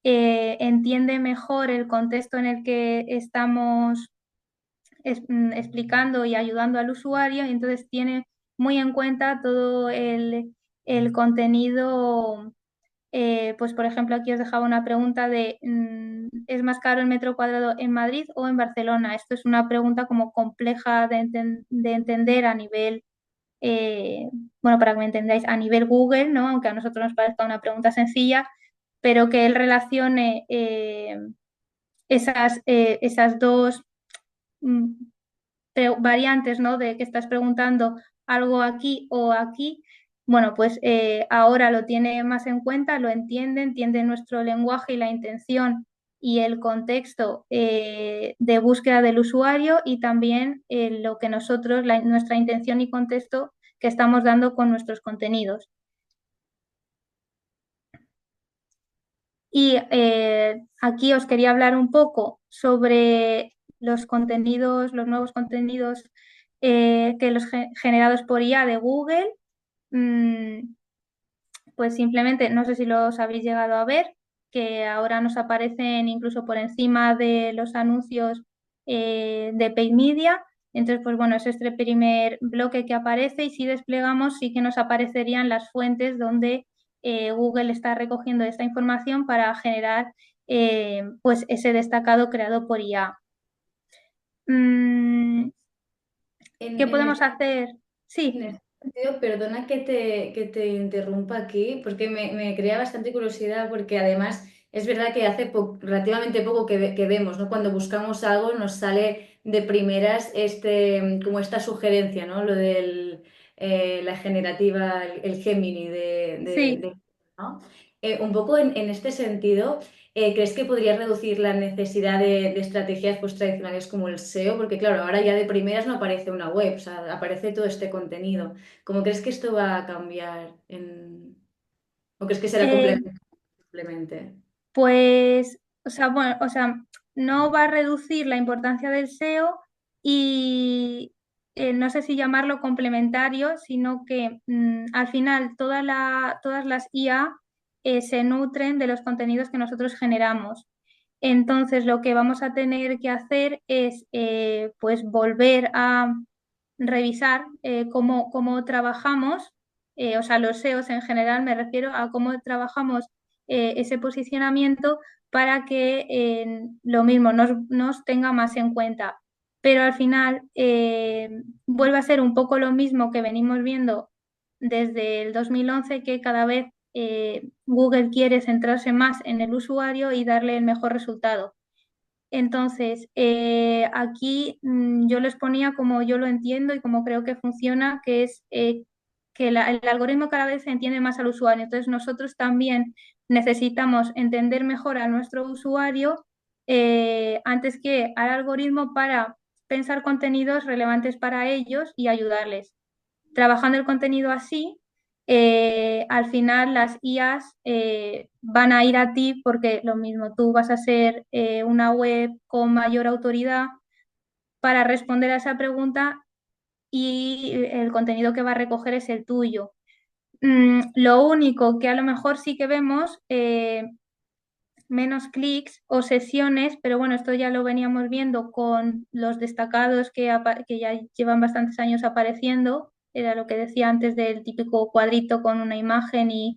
entiende mejor el contexto en el que estamos explicando y ayudando al usuario, y entonces tiene muy en cuenta todo el contenido. Pues por ejemplo, aquí os dejaba una pregunta de ¿es más caro el metro cuadrado en Madrid o en Barcelona? Esto es una pregunta como compleja de entender a nivel, eh, bueno, para que me entendáis, a nivel Google, ¿no? Aunque a nosotros nos parezca una pregunta sencilla, pero que él relacione esas dos mm, variantes, ¿no? De que estás preguntando algo aquí o aquí, bueno, pues ahora lo tiene más en cuenta, lo entiende nuestro lenguaje y la intención y el contexto de búsqueda del usuario y también lo que nosotros, nuestra intención y contexto que estamos dando con nuestros contenidos. Y aquí os quería hablar un poco sobre los contenidos, los nuevos contenidos que los generados por IA de Google. Mm, pues simplemente, no sé si los habéis llegado a ver, que ahora nos aparecen incluso por encima de los anuncios de Paid Media. Entonces, pues bueno, es este primer bloque que aparece y si desplegamos sí que nos aparecerían las fuentes donde Google está recogiendo esta información para generar pues ese destacado creado por IA. Mm, ¿Qué
En
podemos
este
hacer?
En
Sí,
ese sentido, perdona que te interrumpa aquí, porque me crea bastante curiosidad, porque además es verdad que hace relativamente poco que vemos, ¿no? Cuando buscamos algo nos sale de primeras como esta sugerencia, ¿no? Lo del la generativa, el Gemini
sí.
¿no? Un poco en este sentido. ¿Crees que podría reducir la necesidad de estrategias pues, tradicionales como el SEO? Porque claro, ahora ya de primeras no aparece una web, o sea, aparece todo este contenido. ¿Cómo crees que esto va a cambiar o crees que será
Eh,
complemente?
Pues, o sea, bueno, o sea, no va a reducir la importancia del SEO y no sé si llamarlo complementario, sino que al final todas las IA se nutren de los contenidos que nosotros generamos. Entonces, lo que vamos a tener que hacer es pues volver a revisar cómo trabajamos, o sea, los SEOs en general, me refiero a cómo trabajamos ese posicionamiento para que lo mismo nos tenga más en cuenta. Pero al final vuelve a ser un poco lo mismo que venimos viendo desde el 2011, que cada vez Google quiere centrarse más en el usuario y darle el mejor resultado. Entonces, aquí yo les ponía como yo lo entiendo y como creo que funciona, que es que el algoritmo cada vez entiende más al usuario. Entonces, nosotros también necesitamos entender mejor a nuestro usuario antes que al algoritmo para pensar contenidos relevantes para ellos y ayudarles. Trabajando el contenido así, al final las IAs van a ir a ti porque lo mismo, tú vas a ser una web con mayor autoridad para responder a esa pregunta y el contenido que va a recoger es el tuyo. Lo único que a lo mejor sí que vemos menos clics o sesiones, pero bueno, esto ya lo veníamos viendo con los destacados que ya llevan bastantes años apareciendo, era lo que decía antes del típico cuadrito con una imagen y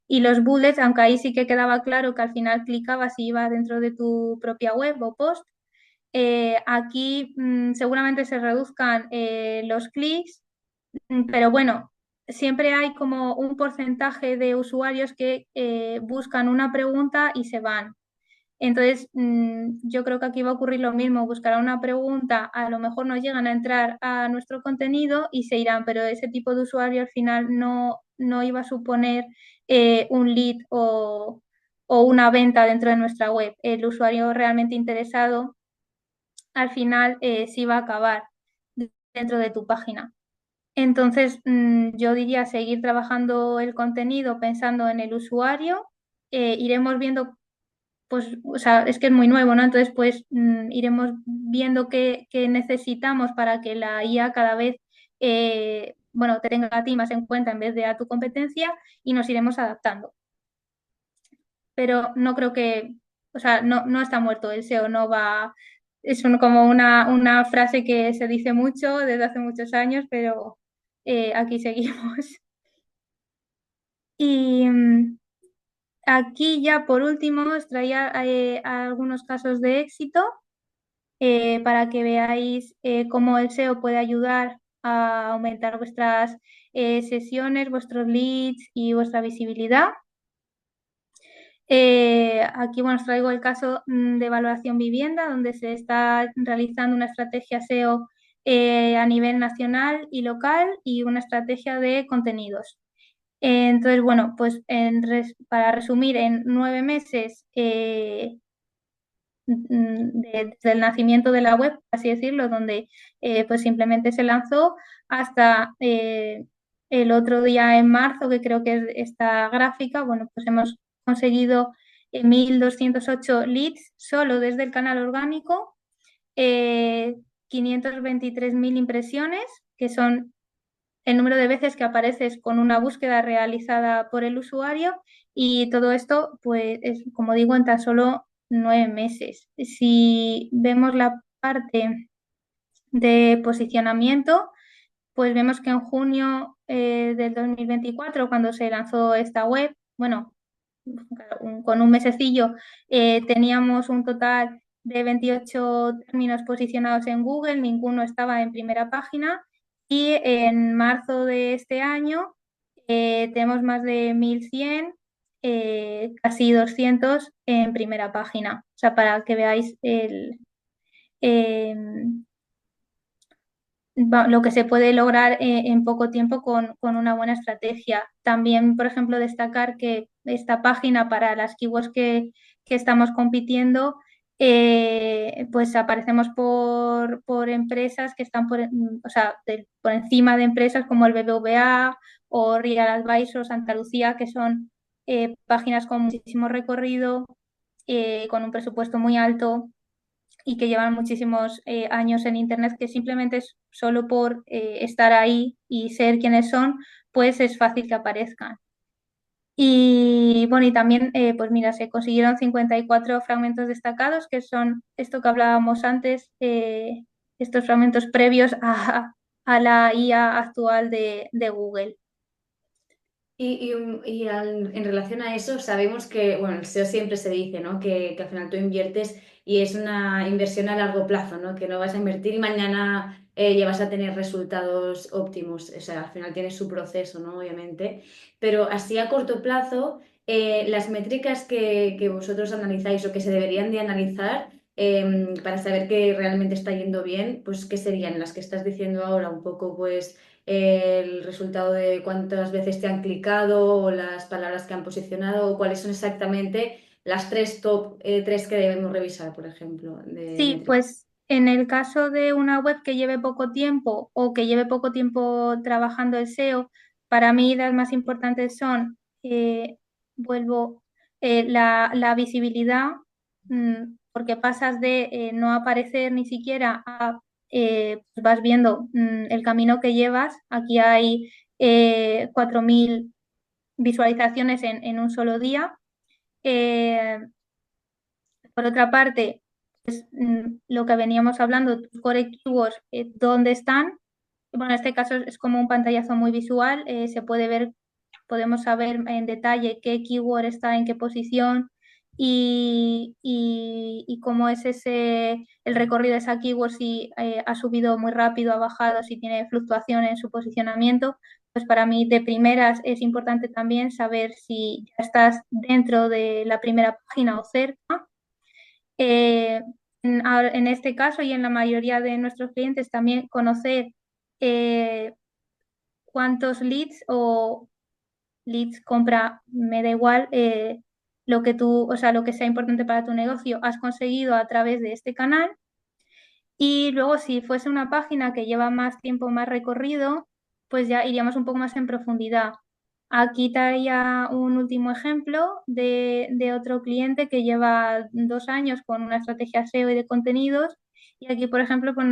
los bullets, aunque ahí sí que quedaba claro que al final clicabas y iba dentro de tu propia web o post. Aquí seguramente se reduzcan los clics, pero bueno, siempre hay como un porcentaje de usuarios que buscan una pregunta y se van. Entonces, yo creo que aquí va a ocurrir lo mismo, buscarán una pregunta, a lo mejor no llegan a entrar a nuestro contenido y se irán, pero ese tipo de usuario al final no iba a suponer un lead o una venta dentro de nuestra web. El usuario realmente interesado al final sí va a acabar dentro de tu página. Entonces, yo diría seguir trabajando el contenido pensando en el usuario. Iremos viendo pues, o sea, es que es muy nuevo, ¿no? Entonces, pues iremos viendo qué necesitamos para que la IA cada vez, bueno, te tenga a ti más en cuenta en vez de a tu competencia y nos iremos adaptando. Pero no creo que, o sea, no está muerto el SEO, no va, es como una frase que se dice mucho desde hace muchos años, pero aquí seguimos. Y aquí ya por último os traía algunos casos de éxito para que veáis cómo el SEO puede ayudar a aumentar vuestras sesiones, vuestros leads y vuestra visibilidad. Aquí bueno, os traigo el caso de valoración vivienda, donde se está realizando una estrategia SEO a nivel nacional y local y una estrategia de contenidos. Entonces, bueno, pues para resumir, en 9 meses desde el nacimiento de la web, por así decirlo, donde pues simplemente se lanzó hasta el otro día en marzo, que creo que es esta gráfica, bueno, pues hemos conseguido 1.208 leads solo desde el canal orgánico, 523.000 impresiones, que son el número de veces que apareces con una búsqueda realizada por el usuario y todo esto, pues, es, como digo, en tan solo 9 meses. Si vemos la parte de posicionamiento, pues vemos que en junio del 2024, cuando se lanzó esta web, bueno, con un mesecillo, teníamos un total de 28 términos posicionados en Google, ninguno estaba en primera página y en marzo de este año tenemos más de 1.100, casi 200 en primera página. O sea, para que veáis em, lo que se puede lograr en poco tiempo con una buena estrategia. También, por ejemplo, destacar que esta página para las keywords que estamos compitiendo, pues aparecemos por empresas que están o sea, por encima de empresas como el BBVA o Real Advisor, Santa Lucía, que son páginas con muchísimo recorrido, con un presupuesto muy alto y que llevan muchísimos años en Internet, que simplemente es solo por estar ahí y ser quienes son, pues es fácil que aparezcan. Y bueno, y también, pues mira, se consiguieron 54 fragmentos destacados, que son esto que hablábamos antes, estos fragmentos previos a la IA actual de Google.
En relación a eso, sabemos que, bueno, el SEO siempre se dice, ¿no? Que al final tú inviertes y es una inversión a largo plazo, ¿no? Que no vas a invertir y mañana ya vas a tener resultados óptimos. O sea, al final tiene su proceso, ¿no? Obviamente. Pero así a corto plazo, las métricas que vosotros analizáis o que se deberían de analizar para saber que realmente está yendo bien, pues, ¿qué serían? Las que estás diciendo ahora, un poco, pues el resultado de cuántas veces te han clicado o las palabras que han posicionado o cuáles son exactamente las tres top tres que debemos revisar, por ejemplo, de
Sí,
métrica.
pues en el caso de una web que lleve poco tiempo o que lleve poco tiempo trabajando el SEO, para mí las más importantes son, vuelvo, la visibilidad, porque pasas de no aparecer ni siquiera a, pues vas viendo el camino que llevas. Aquí hay 4.000 visualizaciones en un solo día. Eh, por otra parte, lo que veníamos hablando, tus core keywords, ¿dónde están? Bueno, en este caso es como un pantallazo muy visual, se puede ver, podemos saber en detalle qué keyword está en qué posición y cómo es el recorrido de esa keyword, si ha subido muy rápido, ha bajado, si tiene fluctuación en su posicionamiento. Pues para mí de primeras es importante también saber si ya estás dentro de la primera página o cerca. eh, en este caso y en la mayoría de nuestros clientes también conocer eh, cuántos leads o leads, compra, me da igual, lo que tú, o sea, lo que sea importante para tu negocio, has conseguido a través de este canal. Y luego, si fuese una página que lleva más tiempo, más recorrido, pues ya iríamos un poco más en profundidad. Aquí traía un último ejemplo de otro cliente que lleva 2 años con una estrategia SEO y de contenidos. Y aquí, por ejemplo, pues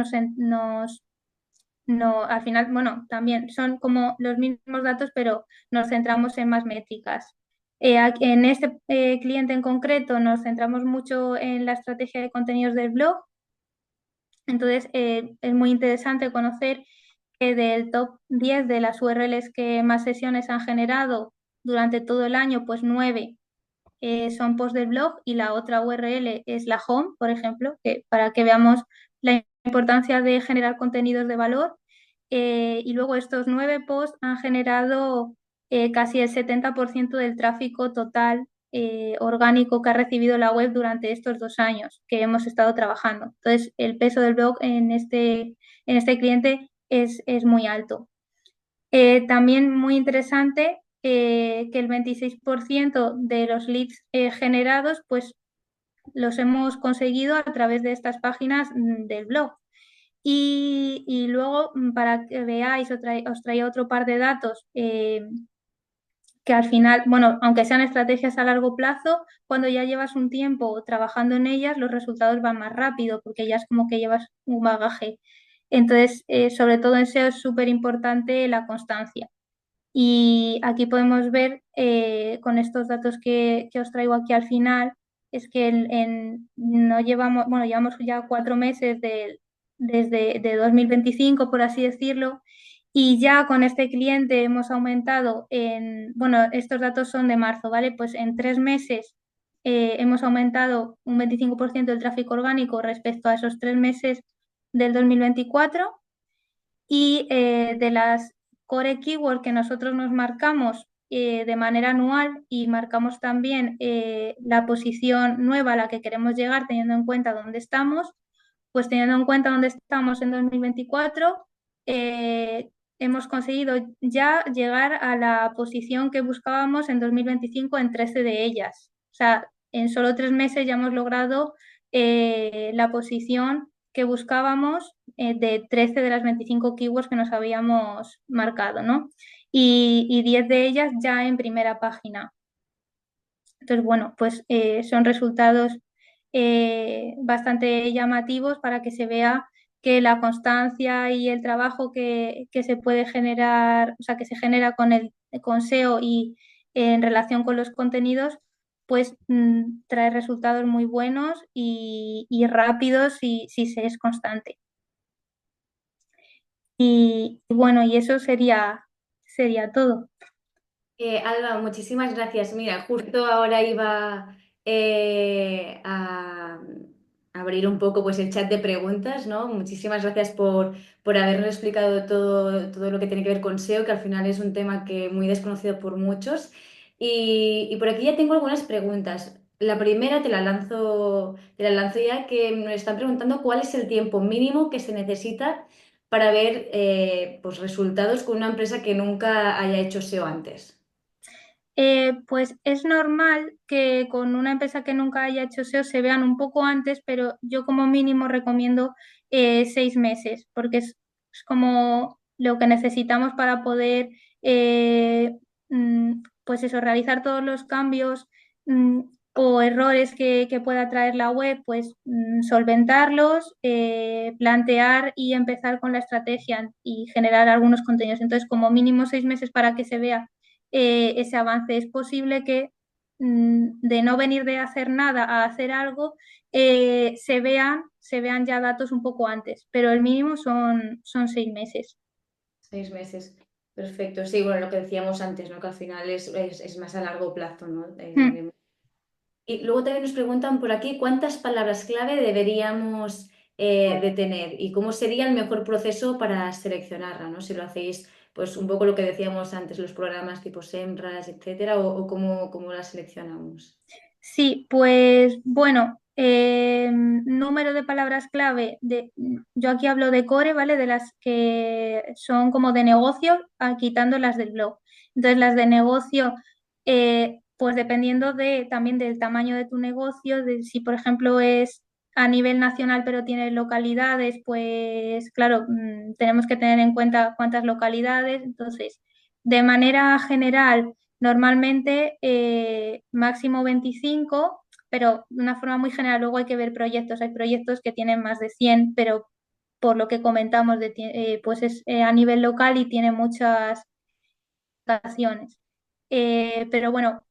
no, al final, bueno, también son como los mismos datos, pero nos centramos en más métricas. En este cliente en concreto nos centramos mucho en la estrategia de contenidos del blog. Entonces, es muy interesante conocer que del top 10 de las URLs que más sesiones han generado durante todo el año, pues 9 son posts del blog y la otra URL es la home, por ejemplo, para que veamos la importancia de generar contenidos de valor. Y luego estos 9 posts han generado casi el 70% del tráfico total orgánico que ha recibido la web durante estos 2 años que hemos estado trabajando. Entonces, el peso del blog en este cliente es muy alto. También muy interesante que el 26% de los leads generados, pues los hemos conseguido a través de estas páginas del blog. Y luego, para que veáis, os traía otro par de datos que al final, bueno, aunque sean estrategias a largo plazo, cuando ya llevas un tiempo trabajando en ellas, los resultados van más rápido porque ya es como que llevas un bagaje. Entonces, sobre todo en SEO es súper importante la constancia. Y aquí podemos ver con estos datos que os traigo aquí al final, es que no llevamos, bueno, llevamos ya 4 meses desde de 2025, por así decirlo, y ya con este cliente hemos aumentado bueno, estos datos son de marzo, ¿vale? Pues en 3 meses hemos aumentado un 25% del tráfico orgánico respecto a esos 3 meses del 2024 y de las core keywords que nosotros nos marcamos de manera anual y marcamos también la posición nueva a la que queremos llegar teniendo en cuenta dónde estamos, pues teniendo en cuenta dónde estamos en 2024, hemos conseguido ya llegar a la posición que buscábamos en 2025 en 13 de ellas. O sea, en solo 3 meses ya hemos logrado la posición que buscábamos de 13 de las 25 keywords que nos habíamos marcado, ¿no? Y 10 de ellas ya en primera página. Entonces, bueno, pues son resultados bastante llamativos para que se vea que la constancia y el trabajo que se puede generar, o sea, que se genera con SEO en relación con los contenidos, pues trae resultados muy buenos y rápidos si se es constante. Y bueno, y eso sería todo.
Alba, muchísimas gracias. Mira, justo ahora iba a abrir un poco pues, el chat de preguntas, ¿no? Muchísimas gracias por habernos explicado todo lo que tiene que ver con SEO, que al final es un tema que muy desconocido por muchos. Y por aquí ya tengo algunas preguntas. La primera te la lanzo ya, que nos están preguntando cuál es el tiempo mínimo que se necesita para ver pues, resultados con una empresa que nunca haya hecho SEO antes.
Pues es normal que con una empresa que nunca haya hecho SEO se vean un poco antes, pero yo como mínimo recomiendo 6 meses, porque es como lo que necesitamos para poder, eh, pues eso, realizar todos los cambios mm, o errores que pueda traer la web, pues solventarlos, plantear y empezar con la estrategia y generar algunos contenidos. Entonces, como mínimo 6 meses para que se vea ese avance. Es posible que de no venir de hacer nada a hacer algo, se vean ya datos un poco antes, pero el mínimo son 6 meses.
6 meses. Perfecto. Sí, bueno, lo que decíamos antes, ¿no? Que al final es más a largo plazo, ¿no?
Mm.
Y luego también nos preguntan por aquí cuántas palabras clave deberíamos de tener y cómo sería el mejor proceso para seleccionarla, ¿no? Si lo hacéis, pues un poco lo que decíamos antes, los programas tipo SEMrush, etcétera, o cómo la seleccionamos.
Sí, pues bueno, número de palabras clave, yo aquí hablo de core, ¿vale? De las que son como de negocio, quitando las del blog. Entonces, las de negocio, pues dependiendo también del tamaño de tu negocio, de si por ejemplo es a nivel nacional pero tiene localidades, pues claro, tenemos que tener en cuenta cuántas localidades. Entonces, de manera general, normalmente máximo 25, pero de una forma muy general. Luego hay que ver proyectos. Hay proyectos que tienen más de 100, pero por lo que comentamos, pues es a nivel local y tiene muchas aplicaciones. Pero bueno,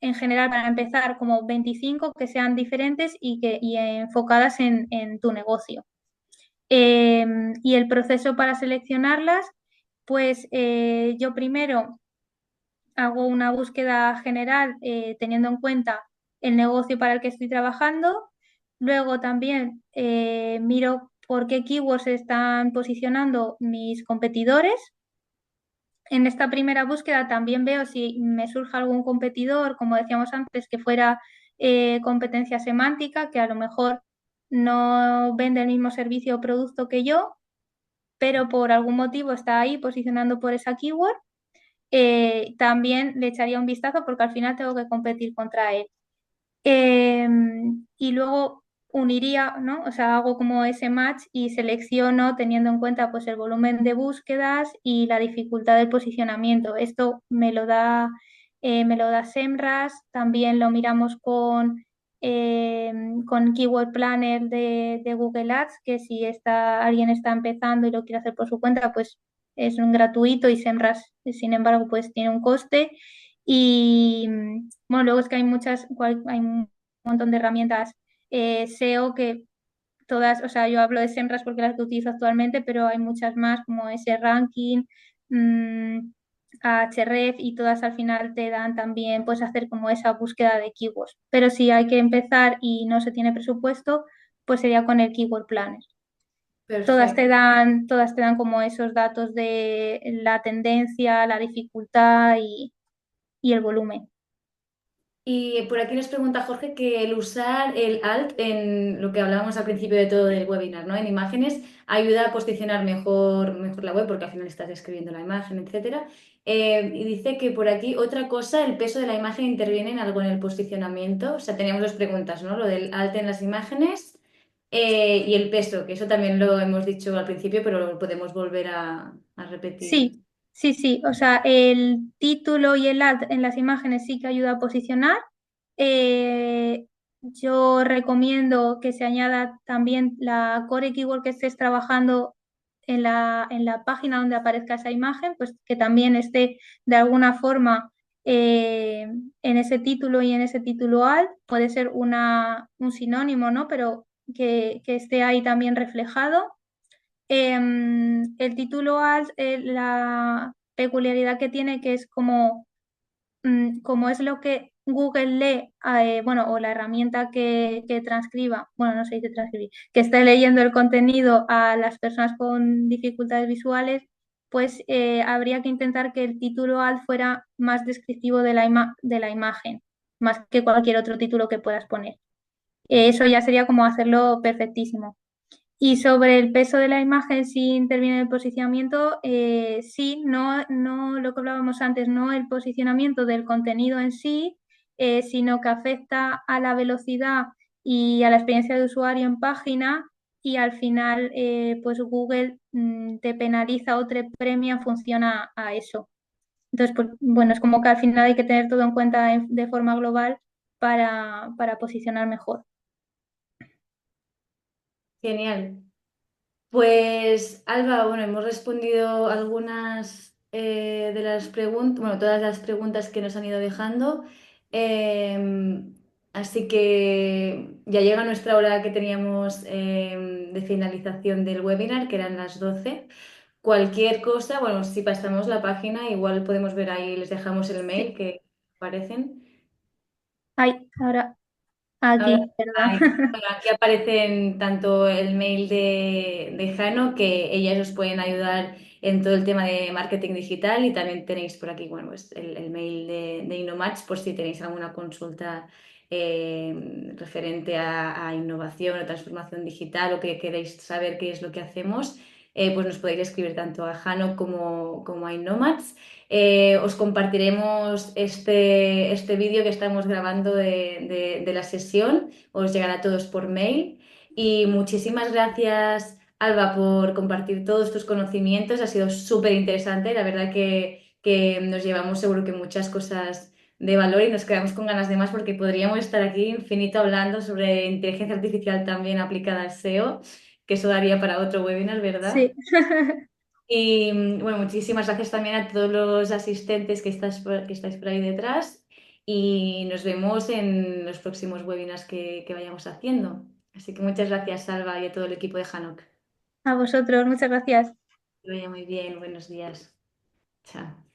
en general, para empezar, como 25 que sean diferentes y enfocadas en tu negocio. Eh, y el proceso para seleccionarlas, pues yo primero hago una búsqueda general teniendo en cuenta el negocio para el que estoy trabajando. Luego también miro por qué keywords se están posicionando mis competidores. En esta primera búsqueda también veo si me surge algún competidor, como decíamos antes, que fuera competencia semántica, que a lo mejor no vende el mismo servicio o producto que yo, pero por algún motivo está ahí posicionando por esa keyword. También le echaría un vistazo porque al final tengo que competir contra él. Eh, y luego uniría, ¿no? O sea, hago como ese match y selecciono teniendo en cuenta pues el volumen de búsquedas y la dificultad del posicionamiento. Esto me lo da SEMrush, también lo miramos con Keyword Planner de Google Ads, que si alguien está empezando y lo quiere hacer por su cuenta, pues es un gratuito y SEMrush, sin embargo, pues tiene un coste. Y bueno, luego es que hay un montón de herramientas SEO que todas, o sea, yo hablo de SEMrush porque las que utilizo actualmente, pero hay muchas más como SRanking, mm, Ahref, y todas al final te dan también, puedes hacer como esa búsqueda de keywords. Pero si hay que empezar y no se tiene presupuesto, pues sería con el Keyword Planner.
Perfecto.
Todas te dan como esos datos de la tendencia, la dificultad y el volumen.
Y por aquí nos pregunta Jorge que el usar el alt en lo que hablábamos al principio de todo del webinar, ¿no? En imágenes, ayuda a posicionar mejor la web porque al final estás escribiendo la imagen, etcétera. Y dice que por aquí otra cosa, el peso de la imagen interviene en algo en el posicionamiento. O sea, teníamos dos preguntas, ¿no? Lo del alt en las imágenes y el peso, que eso también lo hemos dicho al principio, pero lo podemos volver a repetir.
Sí, sí, sí. O sea, el título y el alt en las imágenes sí que ayuda a posicionar. Eh, yo recomiendo que se añada también la core keyword que estés trabajando en la página donde aparezca esa imagen, pues que también esté de alguna forma eh, en ese título y en ese título alt. Puede ser un sinónimo, ¿no? Pero que esté ahí también reflejado. El título alt, la peculiaridad que tiene que es como es lo que Google lee, bueno, o la herramienta que transcriba, bueno, no se dice transcribir, que esté leyendo el contenido a las personas con dificultades visuales, pues habría que intentar que el título alt fuera más descriptivo de de la imagen, más que cualquier otro título que puedas poner. Eso ya sería como hacerlo perfectísimo. Y sobre el peso de la imagen, si interviene en el posicionamiento, sí, no lo que hablábamos antes, no el posicionamiento del contenido en sí, sino que afecta a la velocidad y a la experiencia de usuario en página y al final, pues Google te penaliza o te premia en función a eso. Entonces, pues, bueno, es como que al final hay que tener todo en cuenta de forma global para posicionar mejor.
Genial. Pues, Alba, bueno, hemos respondido algunas de las preguntas, bueno, todas las preguntas que nos han ido dejando. Así que ya llega nuestra hora que teníamos de finalización del webinar, que eran las 12. Cualquier cosa, bueno, si pasamos la página, igual podemos ver ahí, les dejamos el mail
Sí.
que aparecen.
Ay, ahora
Ahora,
aquí, perdón.
bueno, aquí aparecen tanto el mail de Jano, que ellas os pueden ayudar en todo el tema de marketing digital, y también tenéis por aquí, bueno, pues el mail de InnoMatch por si tenéis alguna consulta referente a innovación o transformación digital, o que queréis saber qué es lo que hacemos. Pues nos podéis escribir tanto a Jano como a InnoMatch. Os compartiremos este vídeo que estamos grabando de la sesión, os llegará a todos por mail. Y muchísimas gracias, Alba, por compartir todos tus conocimientos. Ha sido súper interesante, la verdad que nos llevamos seguro que muchas cosas de valor y nos quedamos con ganas de más, porque podríamos estar aquí infinito hablando sobre inteligencia artificial también aplicada al SEO, que eso daría para otro webinar, ¿verdad?
Sí,
Y bueno, muchísimas gracias también a todos los asistentes que estáis por ahí detrás, y nos vemos en los próximos webinars que vayamos haciendo. Así que muchas gracias, Salva, y a todo el equipo de Hanok.
a vosotros, muchas gracias.
Que vaya muy bien, buenos días. Chao.